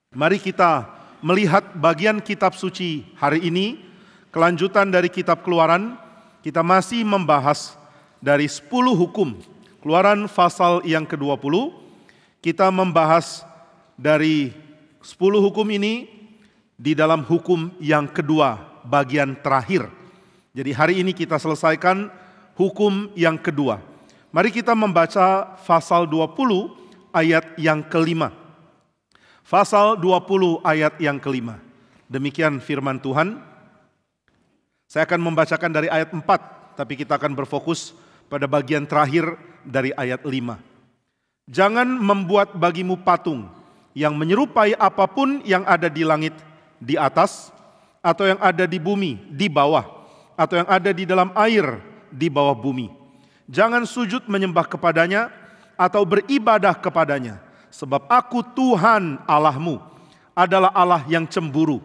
Mari kita melihat bagian kitab suci hari ini, kelanjutan dari kitab Keluaran. Kita masih membahas dari 10 hukum. Keluaran pasal yang ke-20, kita membahas dari 10 hukum ini di dalam hukum yang kedua, bagian terakhir. Jadi hari ini kita selesaikan hukum yang kedua. Mari kita membaca pasal 20 ayat yang kelima. Pasal 20 ayat yang kelima. Demikian firman Tuhan. Saya akan membacakan dari ayat 4, tapi kita akan berfokus pada bagian terakhir dari ayat 5. Jangan membuat bagimu patung yang menyerupai apapun yang ada di langit di atas, atau yang ada di bumi di bawah, atau yang ada di dalam air di bawah bumi. Jangan sujud menyembah kepadanya atau beribadah kepadanya. Sebab aku Tuhan Allahmu adalah Allah yang cemburu,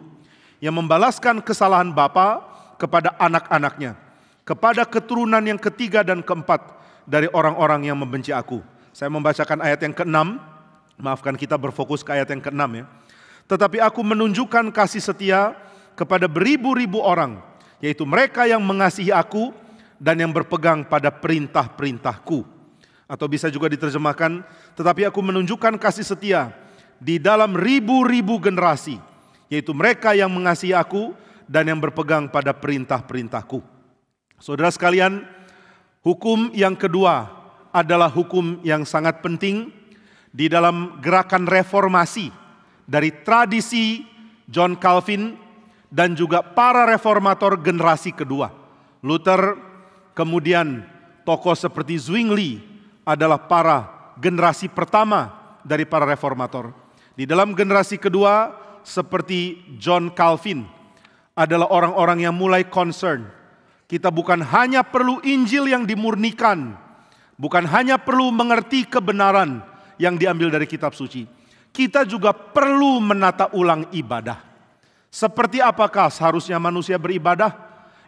yang membalaskan kesalahan bapa kepada anak-anaknya, kepada keturunan yang ketiga dan keempat dari orang-orang yang membenci aku. Saya membacakan ayat yang ke-6, maafkan kita berfokus ke ayat yang ke-6 ya. Tetapi aku menunjukkan kasih setia kepada beribu-ribu orang, yaitu mereka yang mengasihi aku dan yang berpegang pada perintah-perintahku. Atau bisa juga diterjemahkan, tetapi aku menunjukkan kasih setia di dalam ribu-ribu generasi, yaitu mereka yang mengasihi aku dan yang berpegang pada perintah-perintahku. Saudara sekalian, hukum yang kedua adalah hukum yang sangat penting di dalam gerakan reformasi dari tradisi John Calvin dan juga para reformator generasi kedua. Luther, kemudian tokoh seperti Zwingli adalah para generasi pertama dari para reformator. Di dalam generasi kedua seperti John Calvin adalah orang-orang yang mulai concern. Kita bukan hanya perlu Injil yang dimurnikan, bukan hanya perlu mengerti kebenaran yang diambil dari kitab suci. Kita juga perlu menata ulang ibadah. Seperti apakah seharusnya manusia beribadah?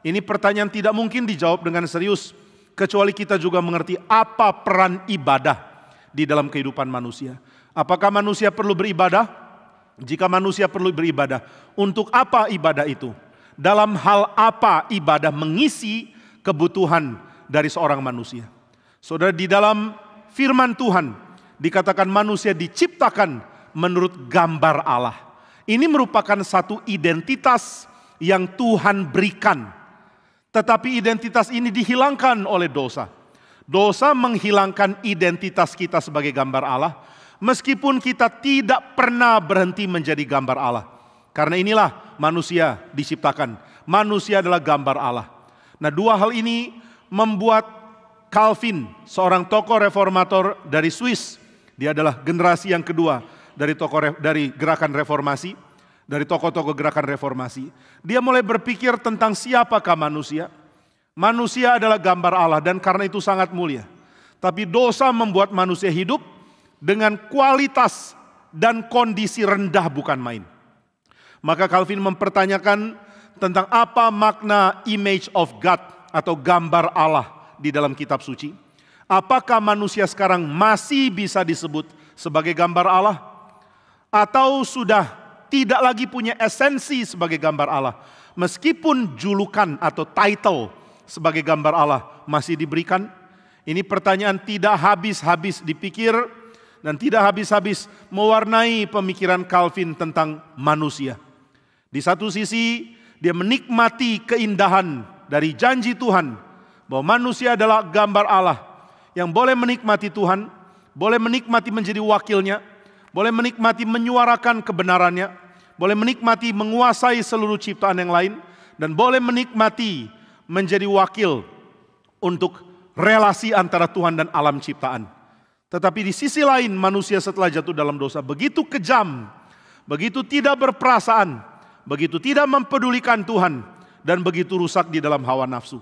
Ini pertanyaan tidak mungkin dijawab dengan serius, kecuali kita juga mengerti apa peran ibadah di dalam kehidupan manusia. Apakah manusia perlu beribadah? Jika manusia perlu beribadah, untuk apa ibadah itu? Dalam hal apa ibadah mengisi kebutuhan dari seorang manusia? Saudara, di dalam firman Tuhan dikatakan manusia diciptakan menurut gambar Allah. Ini merupakan satu identitas yang Tuhan berikan. Tetapi identitas ini dihilangkan oleh dosa. Dosa menghilangkan identitas kita sebagai gambar Allah, meskipun kita tidak pernah berhenti menjadi gambar Allah. Karena inilah manusia diciptakan. Manusia adalah gambar Allah. Nah, dua hal ini membuat Calvin, seorang tokoh reformator dari Swiss, dia adalah generasi yang kedua dari gerakan reformasi, dari tokoh-tokoh gerakan reformasi. Dia mulai berpikir tentang siapakah manusia. Manusia adalah gambar Allah dan karena itu sangat mulia. Tapi dosa membuat manusia hidup dengan kualitas dan kondisi rendah bukan main. Maka Calvin mempertanyakan tentang apa makna image of God atau gambar Allah di dalam kitab suci. Apakah manusia sekarang masih bisa disebut sebagai gambar Allah? Atau sudah tidak lagi punya esensi sebagai gambar Allah, meskipun julukan atau title sebagai gambar Allah masih diberikan? Ini pertanyaan tidak habis-habis dipikir dan tidak habis-habis mewarnai pemikiran Calvin tentang manusia. Di satu sisi dia menikmati keindahan dari janji Tuhan bahwa manusia adalah gambar Allah yang boleh menikmati Tuhan, boleh menikmati menjadi wakilnya, boleh menikmati menyuarakan kebenarannya, boleh menikmati menguasai seluruh ciptaan yang lain, dan boleh menikmati menjadi wakil untuk relasi antara Tuhan dan alam ciptaan. Tetapi di sisi lain manusia setelah jatuh dalam dosa begitu kejam, begitu tidak berperasaan, begitu tidak mempedulikan Tuhan, dan begitu rusak di dalam hawa nafsu.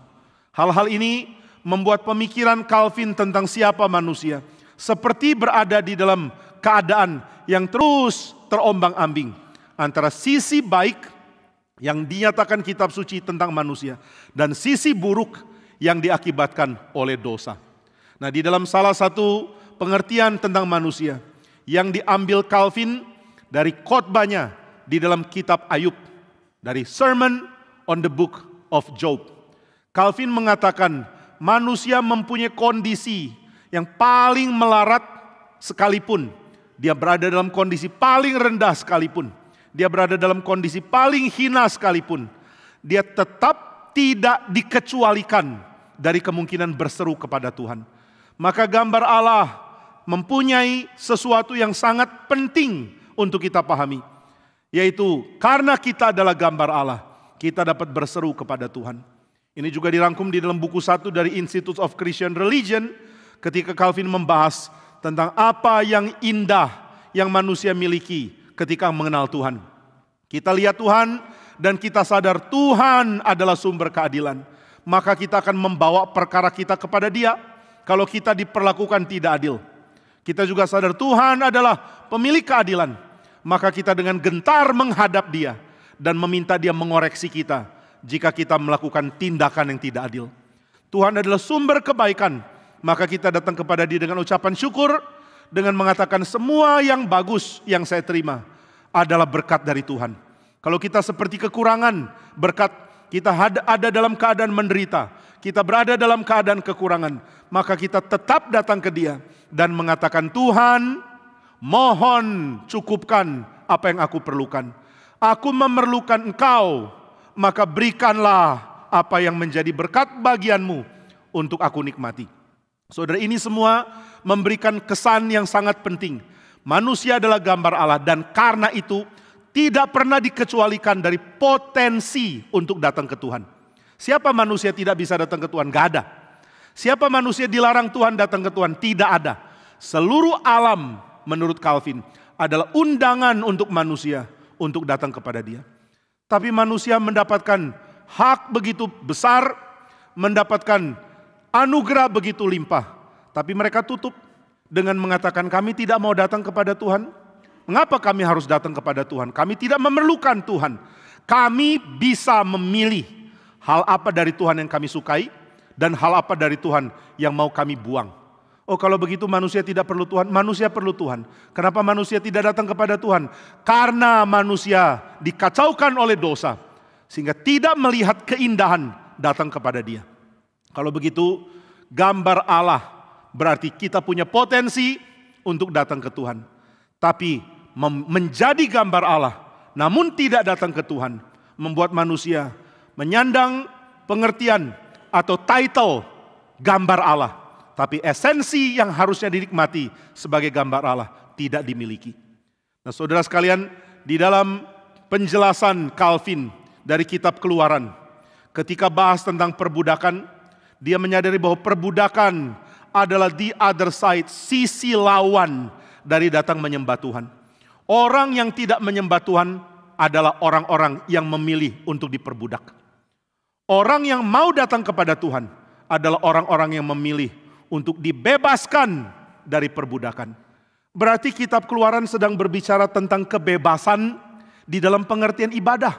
Hal-hal ini membuat pemikiran Calvin tentang siapa manusia seperti berada di dalam keadaan yang terus terombang-ambing antara sisi baik yang dinyatakan kitab suci tentang manusia dan sisi buruk yang diakibatkan oleh dosa. Nah, di dalam salah satu pengertian tentang manusia yang diambil Calvin dari khotbahnya di dalam kitab Ayub, dari Sermon on the Book of Job. Calvin mengatakan manusia mempunyai kondisi yang paling melarat sekalipun, dia berada dalam kondisi paling rendah sekalipun, dia berada dalam kondisi paling hina sekalipun, dia tetap tidak dikecualikan dari kemungkinan berseru kepada Tuhan. Maka gambar Allah mempunyai sesuatu yang sangat penting untuk kita pahami, yaitu karena kita adalah gambar Allah, kita dapat berseru kepada Tuhan. Ini juga dirangkum di dalam buku 1 dari Institute of Christian Religion, ketika Calvin membahas tentang apa yang indah yang manusia miliki ketika mengenal Tuhan. Kita lihat Tuhan dan kita sadar Tuhan adalah sumber keadilan. Maka kita akan membawa perkara kita kepada Dia kalau kita diperlakukan tidak adil. Kita juga sadar Tuhan adalah pemilik keadilan. Maka kita dengan gentar menghadap Dia dan meminta Dia mengoreksi kita jika kita melakukan tindakan yang tidak adil. Tuhan adalah sumber kebaikan, maka kita datang kepada Dia dengan ucapan syukur, dengan mengatakan semua yang bagus yang saya terima adalah berkat dari Tuhan. Kalau kita seperti kekurangan, berkat kita ada dalam keadaan menderita, kita berada dalam keadaan kekurangan, maka kita tetap datang ke Dia dan mengatakan, Tuhan, mohon cukupkan apa yang aku perlukan. Aku memerlukan Engkau, maka berikanlah apa yang menjadi berkat bagian-Mu untuk aku nikmati. Saudara, ini semua memberikan kesan yang sangat penting. Manusia adalah gambar Allah dan karena itu tidak pernah dikecualikan dari potensi untuk datang ke Tuhan. Siapa manusia tidak bisa datang ke Tuhan? Gak ada. Siapa manusia dilarang Tuhan datang ke Tuhan? Tidak ada. Seluruh alam menurut Calvin adalah undangan untuk manusia untuk datang kepada Dia. Tapi manusia mendapatkan hak begitu besar, mendapatkan anugerah begitu limpah. Tapi mereka tutup dengan mengatakan kami tidak mau datang kepada Tuhan. Mengapa kami harus datang kepada Tuhan? Kami tidak memerlukan Tuhan. Kami bisa memilih hal apa dari Tuhan yang kami sukai dan hal apa dari Tuhan yang mau kami buang. Oh, kalau begitu manusia tidak perlu Tuhan, manusia perlu Tuhan. Kenapa manusia tidak datang kepada Tuhan? Karena manusia dikacaukan oleh dosa, sehingga tidak melihat keindahan datang kepada Dia. Kalau begitu, gambar Allah berarti kita punya potensi untuk datang ke Tuhan. Tapi menjadi gambar Allah, namun tidak datang ke Tuhan, membuat manusia menyandang pengertian atau title gambar Allah. Tapi esensi yang harusnya dinikmati sebagai gambar Allah tidak dimiliki. Nah, saudara sekalian, di dalam penjelasan Calvin dari kitab Keluaran, ketika bahas tentang perbudakan, dia menyadari bahwa perbudakan adalah the other side, sisi lawan dari datang menyembah Tuhan. Orang yang tidak menyembah Tuhan adalah orang-orang yang memilih untuk diperbudak. Orang yang mau datang kepada Tuhan adalah orang-orang yang memilih untuk dibebaskan dari perbudakan. Berarti kitab Keluaran sedang berbicara tentang kebebasan di dalam pengertian ibadah.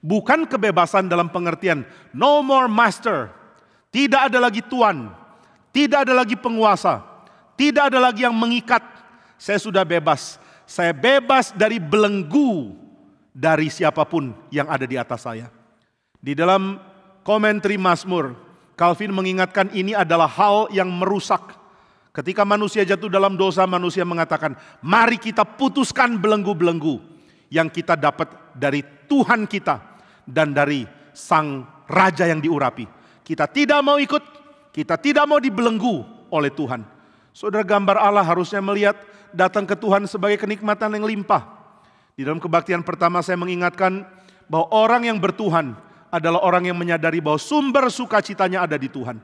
Bukan kebebasan dalam pengertian no more master. Tidak ada lagi tuan. Tidak ada lagi penguasa. Tidak ada lagi yang mengikat. Saya sudah bebas. Saya bebas dari belenggu dari siapapun yang ada di atas saya. Di dalam komentari Mazmur, Calvin mengingatkan ini adalah hal yang merusak. Ketika manusia jatuh dalam dosa, manusia mengatakan, mari kita putuskan belenggu-belenggu yang kita dapat dari Tuhan kita dan dari Sang Raja yang diurapi. Kita tidak mau ikut, kita tidak mau dibelenggu oleh Tuhan. Saudara, gambar Allah harusnya melihat datang ke Tuhan sebagai kenikmatan yang limpah. Di dalam kebaktian pertama saya mengingatkan bahwa orang yang bertuhan adalah orang yang menyadari bahwa sumber sukacitanya ada di Tuhan.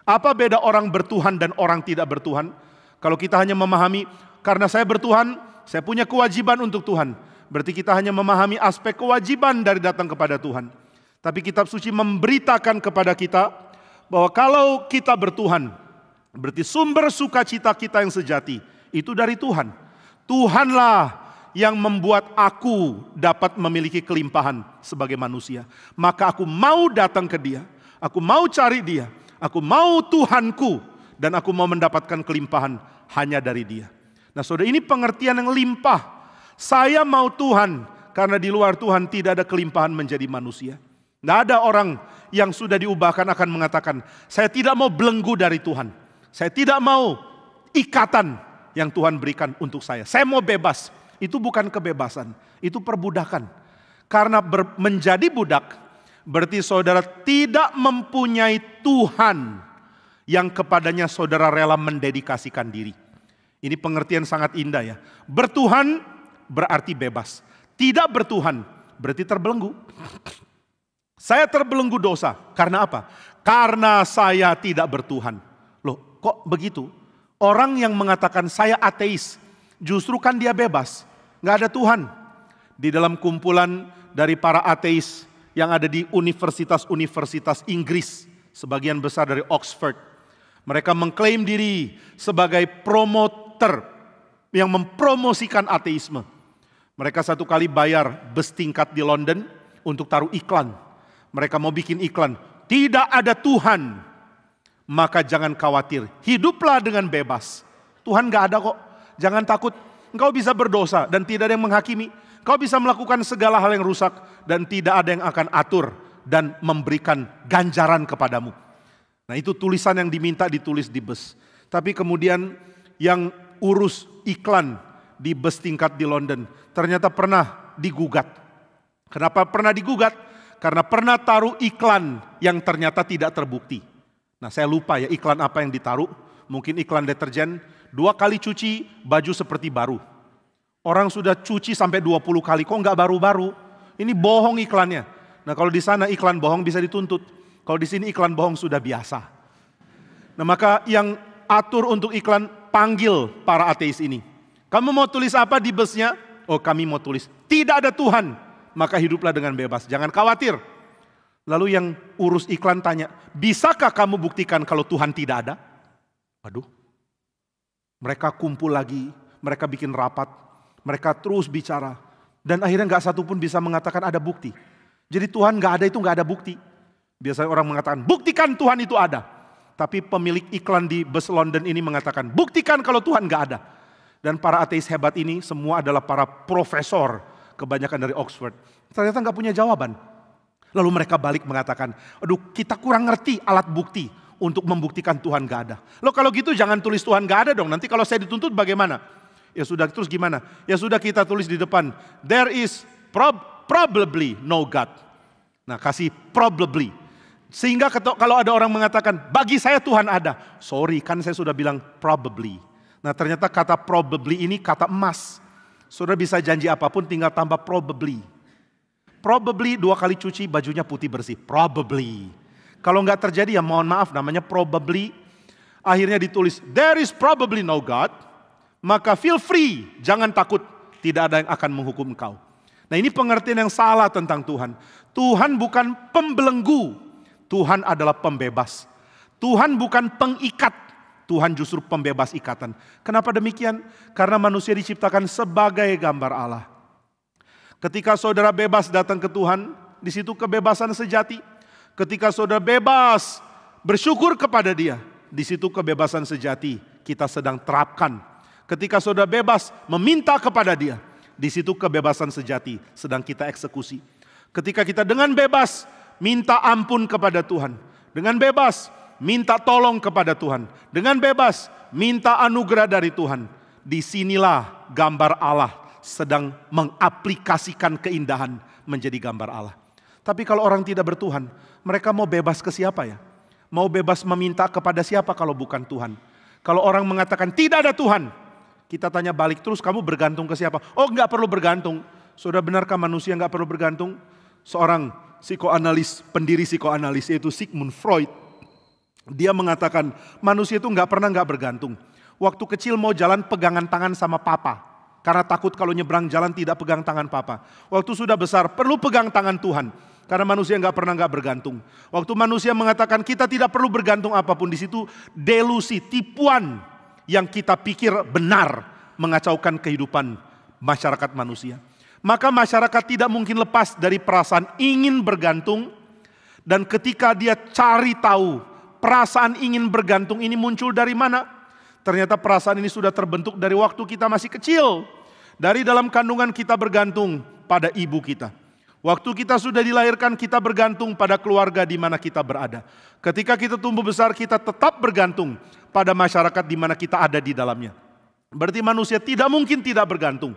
Apa beda orang bertuhan dan orang tidak bertuhan? Kalau kita hanya memahami, karena saya bertuhan, saya punya kewajiban untuk Tuhan. Berarti kita hanya memahami aspek kewajiban dari datang kepada Tuhan. Tapi kitab suci memberitakan kepada kita bahwa kalau kita bertuhan, berarti sumber sukacita kita yang sejati itu dari Tuhan. Tuhanlah yang membuat aku dapat memiliki kelimpahan sebagai manusia. Maka aku mau datang ke Dia, aku mau cari Dia, aku mau Tuhanku, dan aku mau mendapatkan kelimpahan hanya dari Dia. Nah saudara, ini pengertian yang limpah. Saya mau Tuhan, karena di luar Tuhan tidak ada kelimpahan menjadi manusia. Tidak ada orang yang sudah diubahkan akan mengatakan, saya tidak mau belenggu dari Tuhan. Saya tidak mau ikatan yang Tuhan berikan untuk saya. Saya mau bebas. Itu bukan kebebasan, itu perbudakan. Karena menjadi budak, berarti saudara tidak mempunyai Tuhan yang kepadanya saudara rela mendedikasikan diri. Ini pengertian sangat indah ya. Bertuhan berarti bebas. Tidak bertuhan berarti terbelenggu. Saya terbelenggu dosa. Karena apa? Karena saya tidak bertuhan. Loh, kok begitu? Orang yang mengatakan saya ateis, justru kan dia bebas. Nggak ada Tuhan. Di dalam kumpulan dari para ateis yang ada di universitas-universitas Inggris, sebagian besar dari Oxford, mereka mengklaim diri sebagai promoter yang mempromosikan ateisme. Mereka satu kali bayar bus tingkat di London untuk taruh iklan. Mereka mau bikin iklan, tidak ada Tuhan, maka jangan khawatir, hiduplah dengan bebas. Tuhan gak ada kok, jangan takut, engkau bisa berdosa dan tidak ada yang menghakimi. Kau bisa melakukan segala hal yang rusak dan tidak ada yang akan atur dan memberikan ganjaran kepadamu. Nah itu tulisan yang diminta ditulis di bus. Tapi kemudian yang urus iklan di bus tingkat di London ternyata pernah digugat. Kenapa pernah digugat? Karena pernah taruh iklan yang ternyata tidak terbukti. Nah saya lupa ya iklan apa yang ditaruh. Mungkin iklan deterjen, 2 kali cuci baju seperti baru. Orang sudah cuci sampai 20 kali, kok nggak baru-baru? Ini bohong iklannya. Nah kalau di sana iklan bohong bisa dituntut. Kalau di sini iklan bohong sudah biasa. Nah maka yang atur untuk iklan panggil para ateis ini. Kamu mau tulis apa di busnya? Oh kami mau tulis, tidak ada Tuhan, maka hiduplah dengan bebas, jangan khawatir. Lalu yang urus iklan tanya, bisakah kamu buktikan kalau Tuhan tidak ada? Waduh, mereka kumpul lagi, mereka bikin rapat, mereka terus bicara. Dan akhirnya gak satu pun bisa mengatakan ada bukti. Jadi Tuhan gak ada itu gak ada bukti. Biasanya orang mengatakan, buktikan Tuhan itu ada. Tapi pemilik iklan di bus London ini mengatakan, buktikan kalau Tuhan gak ada. Dan para ateis hebat ini semua adalah para profesor, kebanyakan dari Oxford. Ternyata gak punya jawaban. Lalu mereka balik mengatakan, aduh kita kurang ngerti alat bukti untuk membuktikan Tuhan gak ada. Loh kalau gitu jangan tulis Tuhan gak ada dong, nanti kalau saya dituntut bagaimana? Ya sudah, terus gimana? Ya sudah kita tulis di depan, there is probably no God. Nah kasih probably. Sehingga kalau ada orang mengatakan, bagi saya Tuhan ada. Sorry kan saya sudah bilang probably. Nah ternyata kata probably ini kata emas. Saudara bisa janji apapun tinggal tambah probably. Probably 2 kali cuci bajunya putih bersih. Probably. Kalau nggak terjadi ya mohon maaf namanya probably. Akhirnya ditulis there is probably no God. Maka feel free, jangan takut. Tidak ada yang akan menghukum engkau. Nah ini pengertian yang salah tentang Tuhan. Tuhan bukan pembelenggu. Tuhan adalah pembebas. Tuhan bukan pengikat. Tuhan justru pembebas ikatan. Kenapa demikian? Karena manusia diciptakan sebagai gambar Allah. Ketika saudara bebas datang ke Tuhan, di situ kebebasan sejati. Ketika saudara bebas bersyukur kepada Dia, di situ kebebasan sejati kita sedang terapkan. Ketika saudara bebas meminta kepada Dia, di situ kebebasan sejati sedang kita eksekusi. Ketika kita dengan bebas minta ampun kepada Tuhan, dengan bebas minta tolong kepada Tuhan. Dengan bebas minta anugerah dari Tuhan. Disinilah gambar Allah sedang mengaplikasikan keindahan menjadi gambar Allah. Tapi kalau orang tidak bertuhan, mereka mau bebas ke siapa ya? Mau bebas meminta kepada siapa kalau bukan Tuhan? Kalau orang mengatakan tidak ada Tuhan, kita tanya balik terus, kamu bergantung ke siapa? Oh enggak perlu bergantung. Saudara, benarkah manusia enggak perlu bergantung? Seorang psikoanalis, pendiri psikoanalis yaitu Sigmund Freud, dia mengatakan manusia itu nggak pernah nggak bergantung. Waktu kecil mau jalan pegangan tangan sama papa. Karena takut kalau nyebrang jalan tidak pegang tangan papa. Waktu sudah besar perlu pegang tangan Tuhan. Karena manusia nggak pernah nggak bergantung. Waktu manusia mengatakan kita tidak perlu bergantung apapun, di situ delusi, tipuan yang kita pikir benar mengacaukan kehidupan masyarakat manusia. Maka masyarakat tidak mungkin lepas dari perasaan ingin bergantung. Dan ketika dia cari tahu perasaan ingin bergantung ini muncul dari mana? Ternyata perasaan ini sudah terbentuk dari waktu kita masih kecil. Dari dalam kandungan kita bergantung pada ibu kita. Waktu kita sudah dilahirkan, kita bergantung pada keluarga di mana kita berada. Ketika kita tumbuh besar, kita tetap bergantung pada masyarakat di mana kita ada di dalamnya. Berarti manusia tidak mungkin tidak bergantung.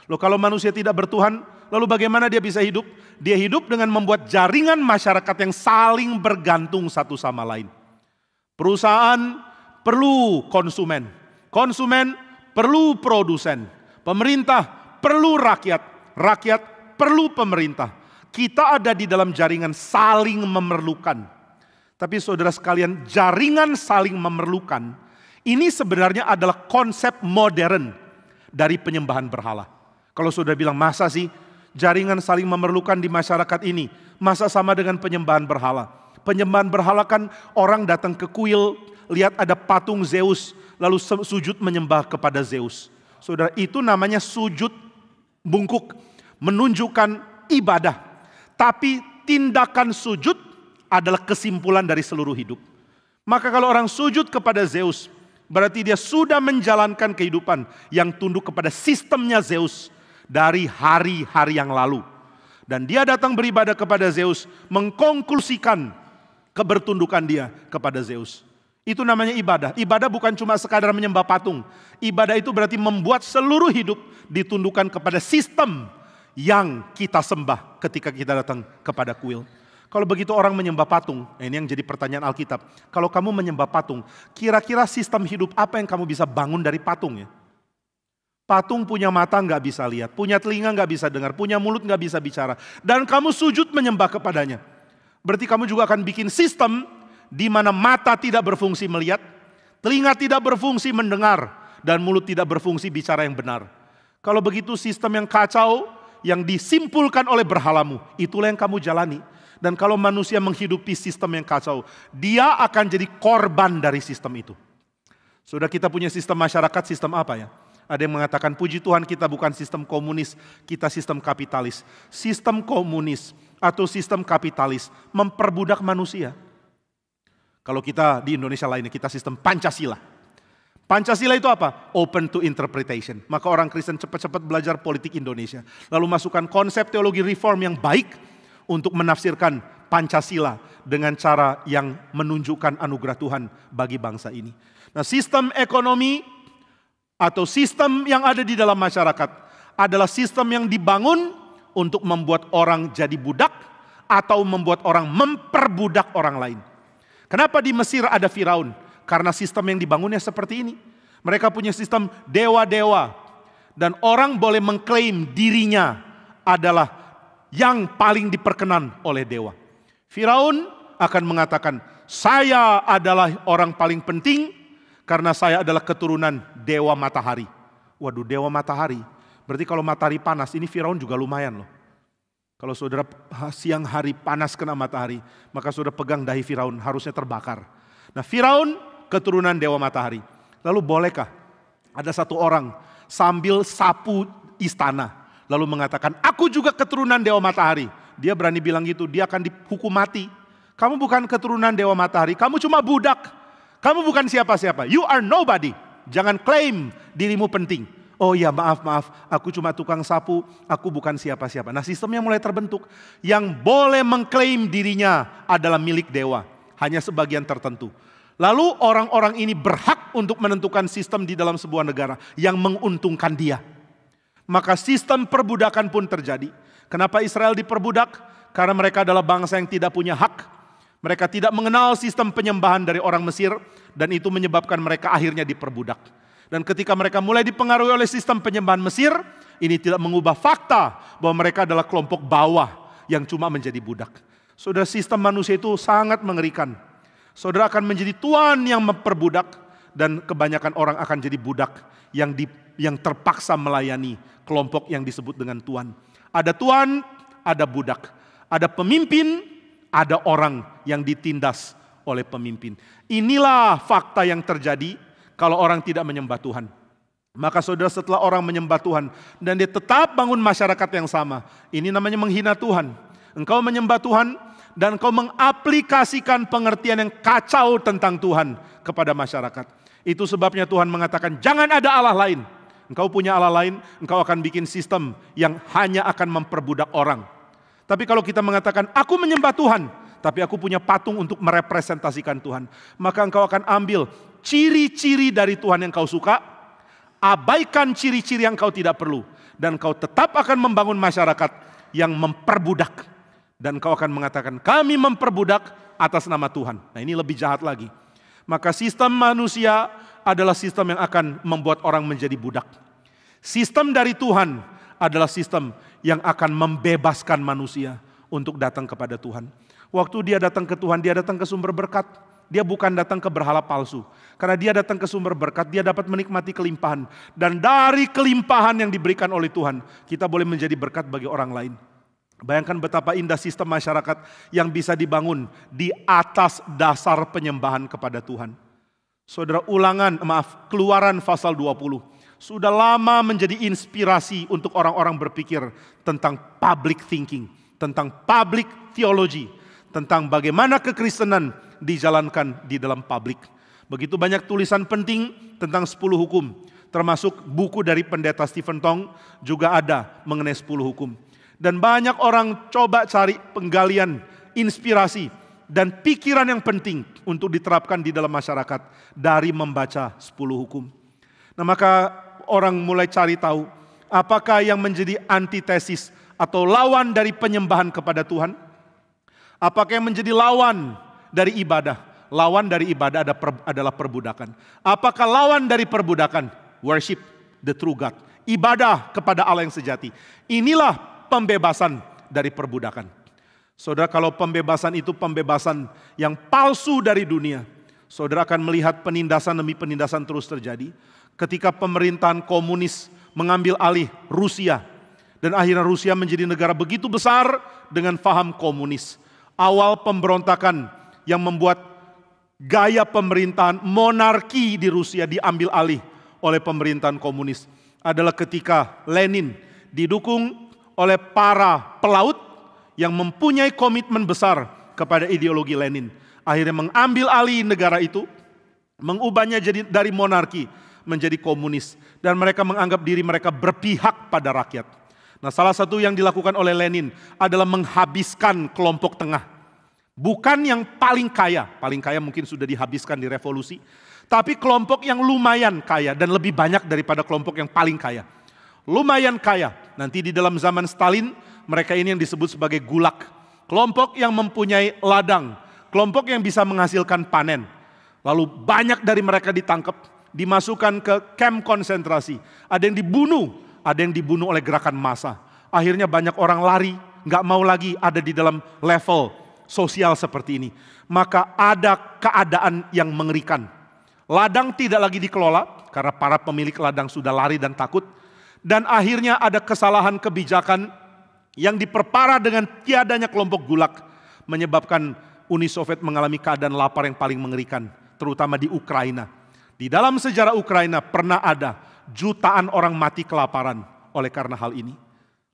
Loh, kalau manusia tidak bertuhan, lalu bagaimana dia bisa hidup? Dia hidup dengan membuat jaringan masyarakat yang saling bergantung satu sama lain. Perusahaan perlu konsumen. Konsumen perlu produsen. Pemerintah perlu rakyat. Rakyat perlu pemerintah. Kita ada di dalam jaringan saling memerlukan. Tapi saudara sekalian, jaringan saling memerlukan ini sebenarnya adalah konsep modern dari penyembahan berhala. Kalau saudara bilang, masa sih jaringan saling memerlukan di masyarakat ini? Masa sama dengan penyembahan berhala? Penyembahan berhala kan orang datang ke kuil, lihat ada patung Zeus, lalu sujud menyembah kepada Zeus. Saudara, itu namanya sujud bungkuk. Menunjukkan ibadah. Tapi tindakan sujud adalah kesimpulan dari seluruh hidup. Maka kalau orang sujud kepada Zeus, berarti dia sudah menjalankan kehidupan yang tunduk kepada sistemnya Zeus dari hari-hari yang lalu. Dan dia datang beribadah kepada Zeus, mengkonklusikan kebertundukan dia kepada Zeus. Itu namanya ibadah. Ibadah bukan cuma sekadar menyembah patung. Ibadah itu berarti membuat seluruh hidup ditundukkan kepada sistem yang kita sembah ketika kita datang kepada kuil. Kalau begitu orang menyembah patung, ini yang jadi pertanyaan Alkitab. Kalau kamu menyembah patung, kira-kira sistem hidup apa yang kamu bisa bangun dari patung ya? Patung punya mata nggak bisa lihat, punya telinga nggak bisa dengar, punya mulut nggak bisa bicara. Dan kamu sujud menyembah kepadanya. Berarti kamu juga akan bikin sistem di mana mata tidak berfungsi melihat, telinga tidak berfungsi mendengar, dan mulut tidak berfungsi bicara yang benar. Kalau begitu sistem yang kacau, yang disimpulkan oleh berhalamu, itulah yang kamu jalani. Dan kalau manusia menghidupi sistem yang kacau, dia akan jadi korban dari sistem itu. Sudah kita punya sistem masyarakat, sistem apa ya? Ada yang mengatakan, puji Tuhan kita bukan sistem komunis, kita sistem kapitalis. Sistem komunis atau sistem kapitalis memperbudak manusia. Kalau kita di Indonesia lainnya, kita sistem Pancasila. Pancasila itu apa? Open to interpretation. Maka orang Kristen cepat-cepat belajar politik Indonesia. Lalu masukkan konsep teologi reform yang baik untuk menafsirkan Pancasila dengan cara yang menunjukkan anugerah Tuhan bagi bangsa ini. Nah, sistem ekonomi atau sistem yang ada di dalam masyarakat adalah sistem yang dibangun untuk membuat orang jadi budak atau membuat orang memperbudak orang lain. Kenapa di Mesir ada Firaun? Karena sistem yang dibangunnya seperti ini. Mereka punya sistem dewa-dewa. Dan orang boleh mengklaim dirinya adalah yang paling diperkenan oleh dewa. Firaun akan mengatakan, saya adalah orang paling penting karena saya adalah keturunan dewa matahari. Waduh, dewa matahari. Berarti kalau matahari panas, ini Firaun juga lumayan loh. Kalau saudara siang hari panas kena matahari, maka saudara pegang dahi Firaun, harusnya terbakar. Nah, Firaun keturunan dewa matahari. Lalu bolehkah ada satu orang sambil sapu istana, lalu mengatakan, aku juga keturunan dewa matahari. Dia berani bilang gitu, dia akan dihukum mati. Kamu bukan keturunan dewa matahari, kamu cuma budak. Kamu bukan siapa-siapa, you are nobody. Jangan klaim dirimu penting. Oh ya, maaf, aku cuma tukang sapu, aku bukan siapa-siapa. Nah, sistemnya mulai terbentuk. Yang boleh mengklaim dirinya adalah milik dewa, hanya sebagian tertentu. Lalu orang-orang ini berhak untuk menentukan sistem di dalam sebuah negara yang menguntungkan dia. Maka sistem perbudakan pun terjadi. Kenapa Israel diperbudak? Karena mereka adalah bangsa yang tidak punya hak. Mereka tidak mengenal sistem penyembahan dari orang Mesir. Dan itu menyebabkan mereka akhirnya diperbudak. Dan ketika mereka mulai dipengaruhi oleh sistem penyembahan Mesir, ini tidak mengubah fakta bahwa mereka adalah kelompok bawah yang cuma menjadi budak. Saudara, sistem manusia itu sangat mengerikan. Saudara akan menjadi tuan yang memperbudak dan kebanyakan orang akan jadi budak yang terpaksa melayani kelompok yang disebut dengan tuan. Ada tuan, ada budak. Ada pemimpin, ada orang yang ditindas oleh pemimpin. Inilah fakta yang terjadi kalau orang tidak menyembah Tuhan. Maka saudara, setelah orang menyembah Tuhan dan dia tetap bangun masyarakat yang sama, ini namanya menghina Tuhan. Engkau menyembah Tuhan dan engkau mengaplikasikan pengertian yang kacau tentang Tuhan kepada masyarakat. Itu sebabnya Tuhan mengatakan jangan ada Allah lain. engkau punya Allah lain, engkau akan bikin sistem yang hanya akan memperbudak orang. Tapi kalau kita mengatakan, aku menyembah Tuhan, tapi aku punya patung untuk merepresentasikan Tuhan, maka engkau akan ambil ciri-ciri dari Tuhan yang kau suka, abaikan ciri-ciri yang kau tidak perlu, dan kau tetap akan membangun masyarakat yang memperbudak. Dan kau akan mengatakan, kami memperbudak atas nama Tuhan. Nah, ini lebih jahat lagi. Maka sistem manusia adalah sistem yang akan membuat orang menjadi budak. Sistem dari Tuhan adalah sistem yang akan membebaskan manusia untuk datang kepada Tuhan. Waktu dia datang ke Tuhan, dia datang ke sumber berkat. Dia bukan datang ke berhala palsu. Karena dia datang ke sumber berkat, dia dapat menikmati kelimpahan. Dan dari kelimpahan yang diberikan oleh Tuhan, kita boleh menjadi berkat bagi orang lain. Bayangkan betapa indah sistem masyarakat yang bisa dibangun di atas dasar penyembahan kepada Tuhan. Saudara, Keluaran pasal 20 sudah lama menjadi inspirasi untuk orang-orang berpikir tentang public thinking, tentang public theology, tentang bagaimana kekristenan dijalankan di dalam publik. Begitu banyak tulisan penting tentang 10 hukum, termasuk buku dari pendeta Stephen Tong juga ada mengenai 10 hukum. Dan banyak orang coba cari penggalian, inspirasi, dan pikiran yang penting untuk diterapkan di dalam masyarakat dari membaca 10 hukum. Nah, maka orang mulai cari tahu apakah yang menjadi antitesis atau lawan dari penyembahan kepada Tuhan. Apakah yang menjadi lawan dari ibadah? Lawan dari ibadah adalah perbudakan. Apakah lawan dari perbudakan? Worship the true God. Ibadah kepada Allah yang sejati. Inilah pembebasan dari perbudakan. Saudara, kalau pembebasan itu pembebasan yang palsu dari dunia, saudara akan melihat penindasan demi penindasan terus terjadi. Ketika pemerintahan komunis mengambil alih Rusia, dan akhirnya Rusia menjadi negara begitu besar dengan faham komunis. Awal pemberontakan yang membuat gaya pemerintahan monarki di Rusia diambil alih oleh pemerintahan komunis adalah ketika Lenin didukung oleh para pelaut yang mempunyai komitmen besar kepada ideologi Lenin. Akhirnya mengambil alih negara itu, mengubahnya jadi dari monarki menjadi komunis. Dan mereka menganggap diri mereka berpihak pada rakyat. Nah, salah satu yang dilakukan oleh Lenin adalah menghabiskan kelompok tengah. Bukan yang paling kaya mungkin sudah dihabiskan di revolusi. Tapi kelompok yang lumayan kaya dan lebih banyak daripada kelompok yang paling kaya. Lumayan kaya. Nanti di dalam zaman Stalin, mereka ini yang disebut sebagai gulag. Kelompok yang mempunyai ladang, kelompok yang bisa menghasilkan panen. Lalu banyak dari mereka ditangkap, dimasukkan ke kamp konsentrasi. Ada yang dibunuh oleh gerakan massa. Akhirnya banyak orang lari, nggak mau lagi ada di dalam level sosial seperti ini. Maka ada keadaan yang mengerikan. Ladang tidak lagi dikelola, karena para pemilik ladang sudah lari dan takut. Dan akhirnya ada kesalahan kebijakan yang diperparah dengan tiadanya kelompok gulag, menyebabkan Uni Soviet mengalami keadaan lapar yang paling mengerikan, terutama di Ukraina. Di dalam sejarah Ukraina pernah ada jutaan orang mati kelaparan oleh karena hal ini.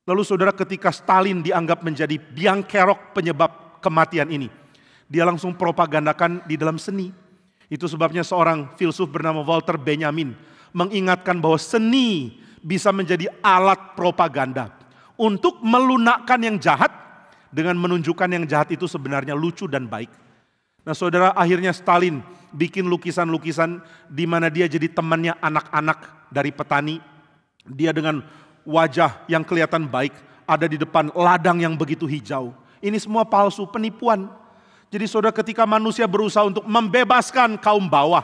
Lalu saudara, ketika Stalin dianggap menjadi biang kerok penyebab kematian ini, dia langsung propagandakan di dalam seni. Itu sebabnya seorang filsuf bernama Walter Benjamin mengingatkan bahwa seni bisa menjadi alat propaganda untuk melunakkan yang jahat dengan menunjukkan yang jahat itu sebenarnya lucu dan baik. Nah, saudara, akhirnya Stalin bikin lukisan-lukisan di mana dia jadi temannya anak-anak dari petani. Dia dengan wajah yang kelihatan baik ada di depan ladang yang begitu hijau. Ini semua palsu, penipuan. Jadi saudara, ketika manusia berusaha untuk membebaskan kaum bawah,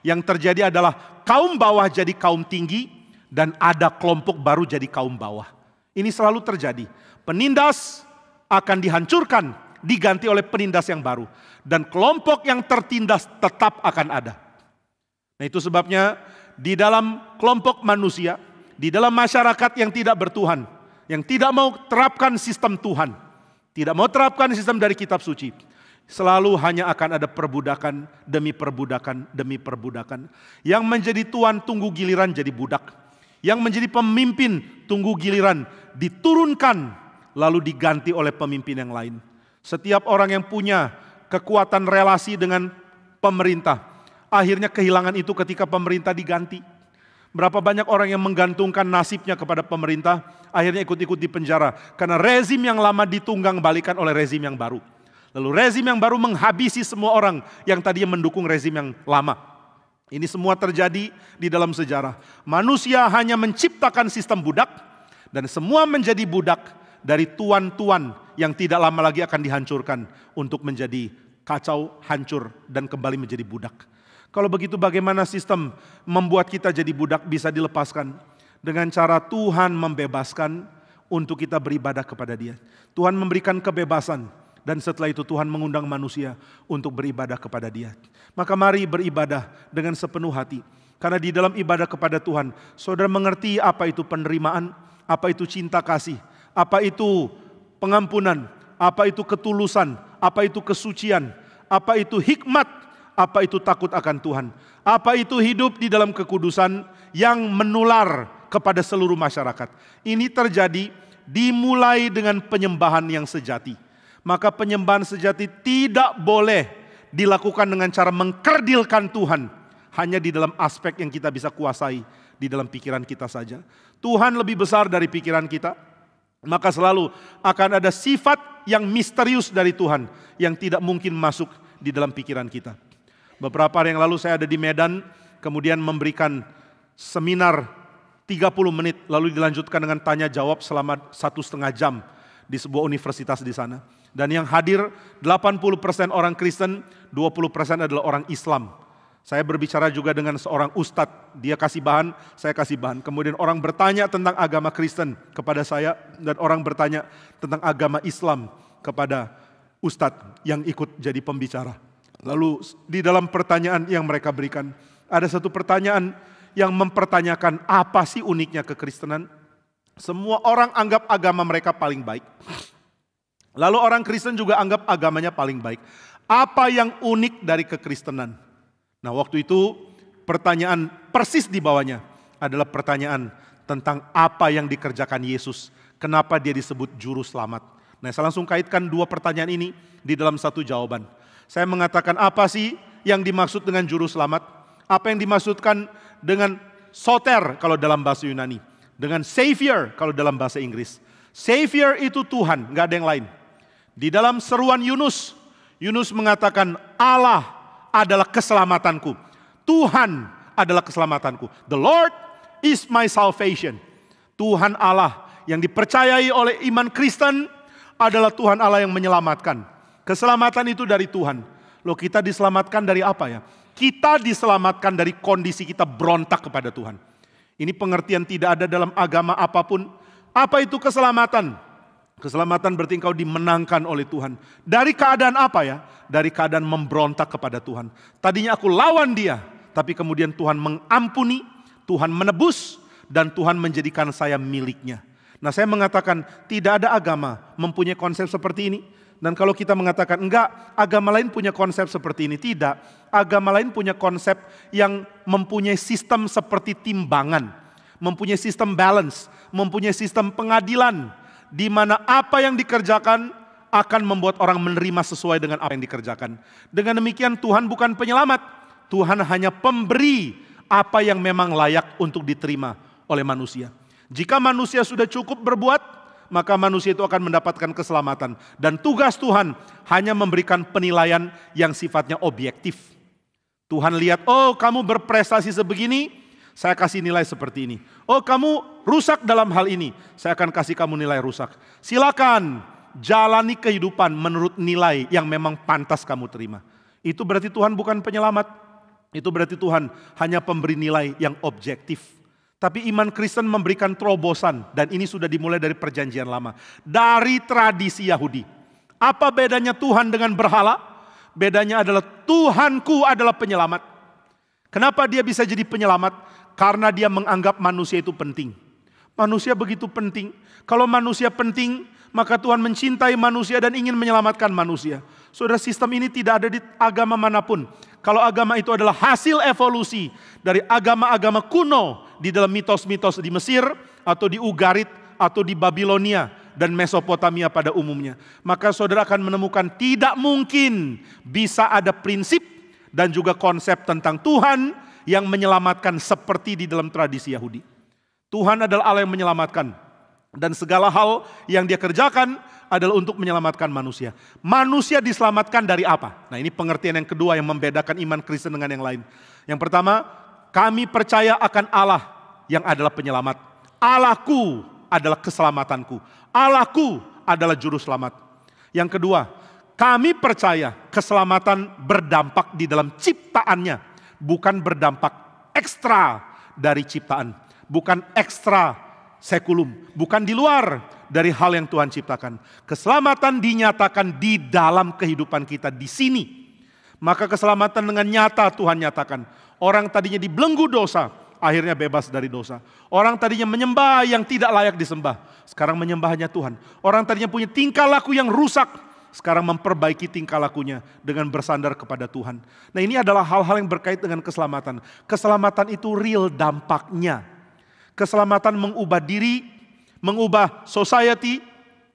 yang terjadi adalah kaum bawah jadi kaum tinggi, dan ada kelompok baru jadi kaum bawah. Ini selalu terjadi. Penindas akan dihancurkan, diganti oleh penindas yang baru. Dan kelompok yang tertindas tetap akan ada. Nah, itu sebabnya di dalam kelompok manusia, di dalam masyarakat yang tidak bertuhan, yang tidak mau terapkan sistem Tuhan, tidak mau terapkan sistem dari kitab suci, selalu hanya akan ada perbudakan demi perbudakan demi perbudakan. Yang menjadi tuan tunggu giliran jadi budak. Yang menjadi pemimpin tunggu giliran diturunkan lalu diganti oleh pemimpin yang lain. Setiap orang yang punya kekuatan relasi dengan pemerintah, akhirnya kehilangan itu ketika pemerintah diganti. Berapa banyak orang yang menggantungkan nasibnya kepada pemerintah, akhirnya ikut-ikut di penjara. Karena rezim yang lama ditunggang balikan oleh rezim yang baru. Lalu rezim yang baru menghabisi semua orang yang tadinya mendukung rezim yang lama. Ini semua terjadi di dalam sejarah. Manusia hanya menciptakan sistem budak, dan semua menjadi budak dari tuan-tuan yang tidak lama lagi akan dihancurkan untuk menjadi kacau, hancur, dan kembali menjadi budak. Kalau begitu bagaimana sistem membuat kita jadi budak bisa dilepaskan? Dengan cara Tuhan membebaskan untuk kita beribadah kepada Dia. Tuhan memberikan kebebasan dan setelah itu Tuhan mengundang manusia untuk beribadah kepada Dia. Maka mari beribadah dengan sepenuh hati. Karena di dalam ibadah kepada Tuhan, saudara mengerti apa itu penerimaan, apa itu cinta kasih, apa itu pengampunan, apa itu ketulusan, apa itu kesucian, apa itu hikmat, apa itu takut akan Tuhan. Apa itu hidup di dalam kekudusan yang menular kepada seluruh masyarakat. Ini terjadi dimulai dengan penyembahan yang sejati. Maka penyembahan sejati tidak boleh dilakukan dengan cara mengkerdilkan Tuhan. Hanya di dalam aspek yang kita bisa kuasai di dalam pikiran kita saja. Tuhan lebih besar dari pikiran kita. Maka selalu akan ada sifat yang misterius dari Tuhan yang tidak mungkin masuk di dalam pikiran kita. Beberapa hari yang lalu saya ada di Medan, kemudian memberikan seminar 30 menit, lalu dilanjutkan dengan tanya jawab selama 1,5 jam di sebuah universitas di sana. Dan yang hadir 80% orang Kristen, 20% adalah orang Islam. Saya berbicara juga dengan seorang ustadz, dia kasih bahan, saya kasih bahan. Kemudian orang bertanya tentang agama Kristen kepada saya, dan orang bertanya tentang agama Islam kepada ustadz yang ikut jadi pembicara. Lalu di dalam pertanyaan yang mereka berikan, ada satu pertanyaan yang mempertanyakan apa sih uniknya kekristenan. Semua orang anggap agama mereka paling baik. Lalu orang Kristen juga anggap agamanya paling baik. Apa yang unik dari kekristenan? Nah waktu itu pertanyaan persis di bawahnya adalah pertanyaan tentang apa yang dikerjakan Yesus. Kenapa dia disebut juru selamat? Nah saya langsung kaitkan dua pertanyaan ini di dalam satu jawaban. Saya mengatakan apa sih yang dimaksud dengan juru selamat? Apa yang dimaksudkan dengan soter kalau dalam bahasa Yunani? Dengan savior kalau dalam bahasa Inggris. Savior itu Tuhan, nggak ada yang lain. Di dalam seruan Yunus, Yunus mengatakan Allah adalah keselamatanku. Tuhan adalah keselamatanku. The Lord is my salvation. Tuhan Allah yang dipercayai oleh iman Kristen adalah Tuhan Allah yang menyelamatkan. Keselamatan itu dari Tuhan. Loh kita diselamatkan dari apa ya? Kita diselamatkan dari kondisi kita berontak kepada Tuhan. Ini pengertian tidak ada dalam agama apapun. Apa itu keselamatan? Keselamatan berarti engkau dimenangkan oleh Tuhan. Dari keadaan apa ya? Dari keadaan memberontak kepada Tuhan. Tadinya aku lawan dia, tapi kemudian Tuhan mengampuni, Tuhan menebus, dan Tuhan menjadikan saya miliknya. Nah saya mengatakan tidak ada agama mempunyai konsep seperti ini. Dan kalau kita mengatakan enggak, agama lain punya konsep seperti ini. Tidak, agama lain punya konsep yang mempunyai sistem seperti timbangan. Mempunyai sistem balance, mempunyai sistem pengadilan. Di mana apa yang dikerjakan akan membuat orang menerima sesuai dengan apa yang dikerjakan. Dengan demikian Tuhan bukan penyelamat. Tuhan hanya pemberi apa yang memang layak untuk diterima oleh manusia. Jika manusia sudah cukup berbuat, maka manusia itu akan mendapatkan keselamatan. Dan tugas Tuhan hanya memberikan penilaian yang sifatnya objektif. Tuhan lihat, oh kamu berprestasi sebegini, saya kasih nilai seperti ini. Oh kamu rusak dalam hal ini, saya akan kasih kamu nilai rusak. Silakan jalani kehidupan menurut nilai yang memang pantas kamu terima. Itu berarti Tuhan bukan penyelamat. Itu berarti Tuhan hanya pemberi nilai yang objektif. Tapi iman Kristen memberikan terobosan, dan ini sudah dimulai dari perjanjian lama. Dari tradisi Yahudi. Apa bedanya Tuhan dengan berhala? Bedanya adalah Tuhanku adalah penyelamat. Kenapa dia bisa jadi penyelamat? Karena dia menganggap manusia itu penting. Manusia begitu penting. Kalau manusia penting, maka Tuhan mencintai manusia dan ingin menyelamatkan manusia. Saudara, sistem ini tidak ada di agama manapun. Kalau agama itu adalah hasil evolusi dari agama-agama kuno di dalam mitos-mitos di Mesir atau di Ugarit atau di Babilonia dan Mesopotamia pada umumnya, maka saudara akan menemukan tidak mungkin bisa ada prinsip dan juga konsep tentang Tuhan yang menyelamatkan seperti di dalam tradisi Yahudi. Tuhan adalah Allah yang menyelamatkan. Dan segala hal yang dia kerjakan adalah untuk menyelamatkan manusia. Manusia diselamatkan dari apa? Nah, ini pengertian yang kedua yang membedakan iman Kristen dengan yang lain. Yang pertama, kami percaya akan Allah yang adalah penyelamat. Allahku adalah keselamatanku. Allahku adalah juru selamat. Yang kedua, kami percaya keselamatan berdampak di dalam ciptaannya. Bukan berdampak ekstra dari ciptaan. Bukan ekstra sekulum. Bukan di luar dari hal yang Tuhan ciptakan. Keselamatan dinyatakan di dalam kehidupan kita di sini. Maka keselamatan dengan nyata Tuhan nyatakan. Orang tadinya dibelenggu dosa, akhirnya bebas dari dosa. Orang tadinya menyembah yang tidak layak disembah, sekarang menyembahnya Tuhan. Orang tadinya punya tingkah laku yang rusak, sekarang memperbaiki tingkah lakunya dengan bersandar kepada Tuhan. Nah, ini adalah hal-hal yang berkait dengan keselamatan. Keselamatan itu real dampaknya. Keselamatan mengubah diri, mengubah society,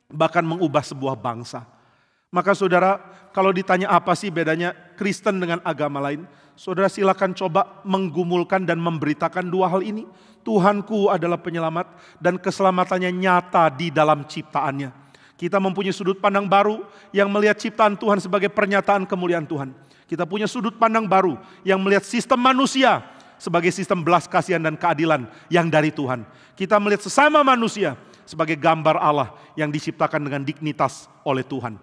bahkan mengubah sebuah bangsa. Maka saudara, kalau ditanya apa sih bedanya Kristen dengan agama lain, saudara silakan coba menggumulkan dan memberitakan dua hal ini. Tuhanku adalah penyelamat dan keselamatannya nyata di dalam ciptaannya. Kita mempunyai sudut pandang baru yang melihat ciptaan Tuhan sebagai pernyataan kemuliaan Tuhan. Kita punya sudut pandang baru yang melihat sistem manusia sebagai sistem belas kasihan dan keadilan yang dari Tuhan. Kita melihat sesama manusia sebagai gambar Allah yang diciptakan dengan dignitas oleh Tuhan.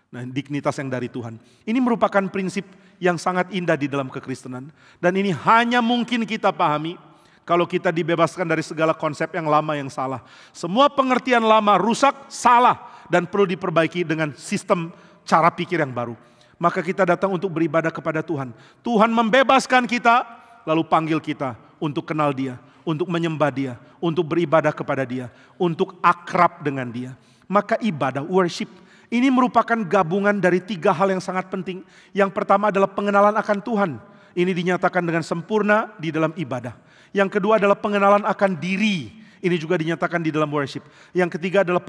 Nah, dignitas yang dari Tuhan. Ini merupakan prinsip yang sangat indah di dalam kekristenan. Dan ini hanya mungkin kita pahami kalau kita dibebaskan dari segala konsep yang lama yang salah. Semua pengertian lama rusak, salah, dan perlu diperbaiki dengan sistem cara pikir yang baru. Maka kita datang untuk beribadah kepada Tuhan. Tuhan membebaskan kita, lalu panggil kita untuk kenal Dia, untuk menyembah Dia, untuk beribadah kepada Dia, untuk akrab dengan Dia. Maka ibadah, worship, ini merupakan gabungan dari tiga hal yang sangat penting. Yang pertama adalah pengenalan akan Tuhan. Ini dinyatakan dengan sempurna di dalam ibadah. Yang kedua adalah pengenalan akan diri. Ini juga dinyatakan di dalam worship. Yang ketiga adalah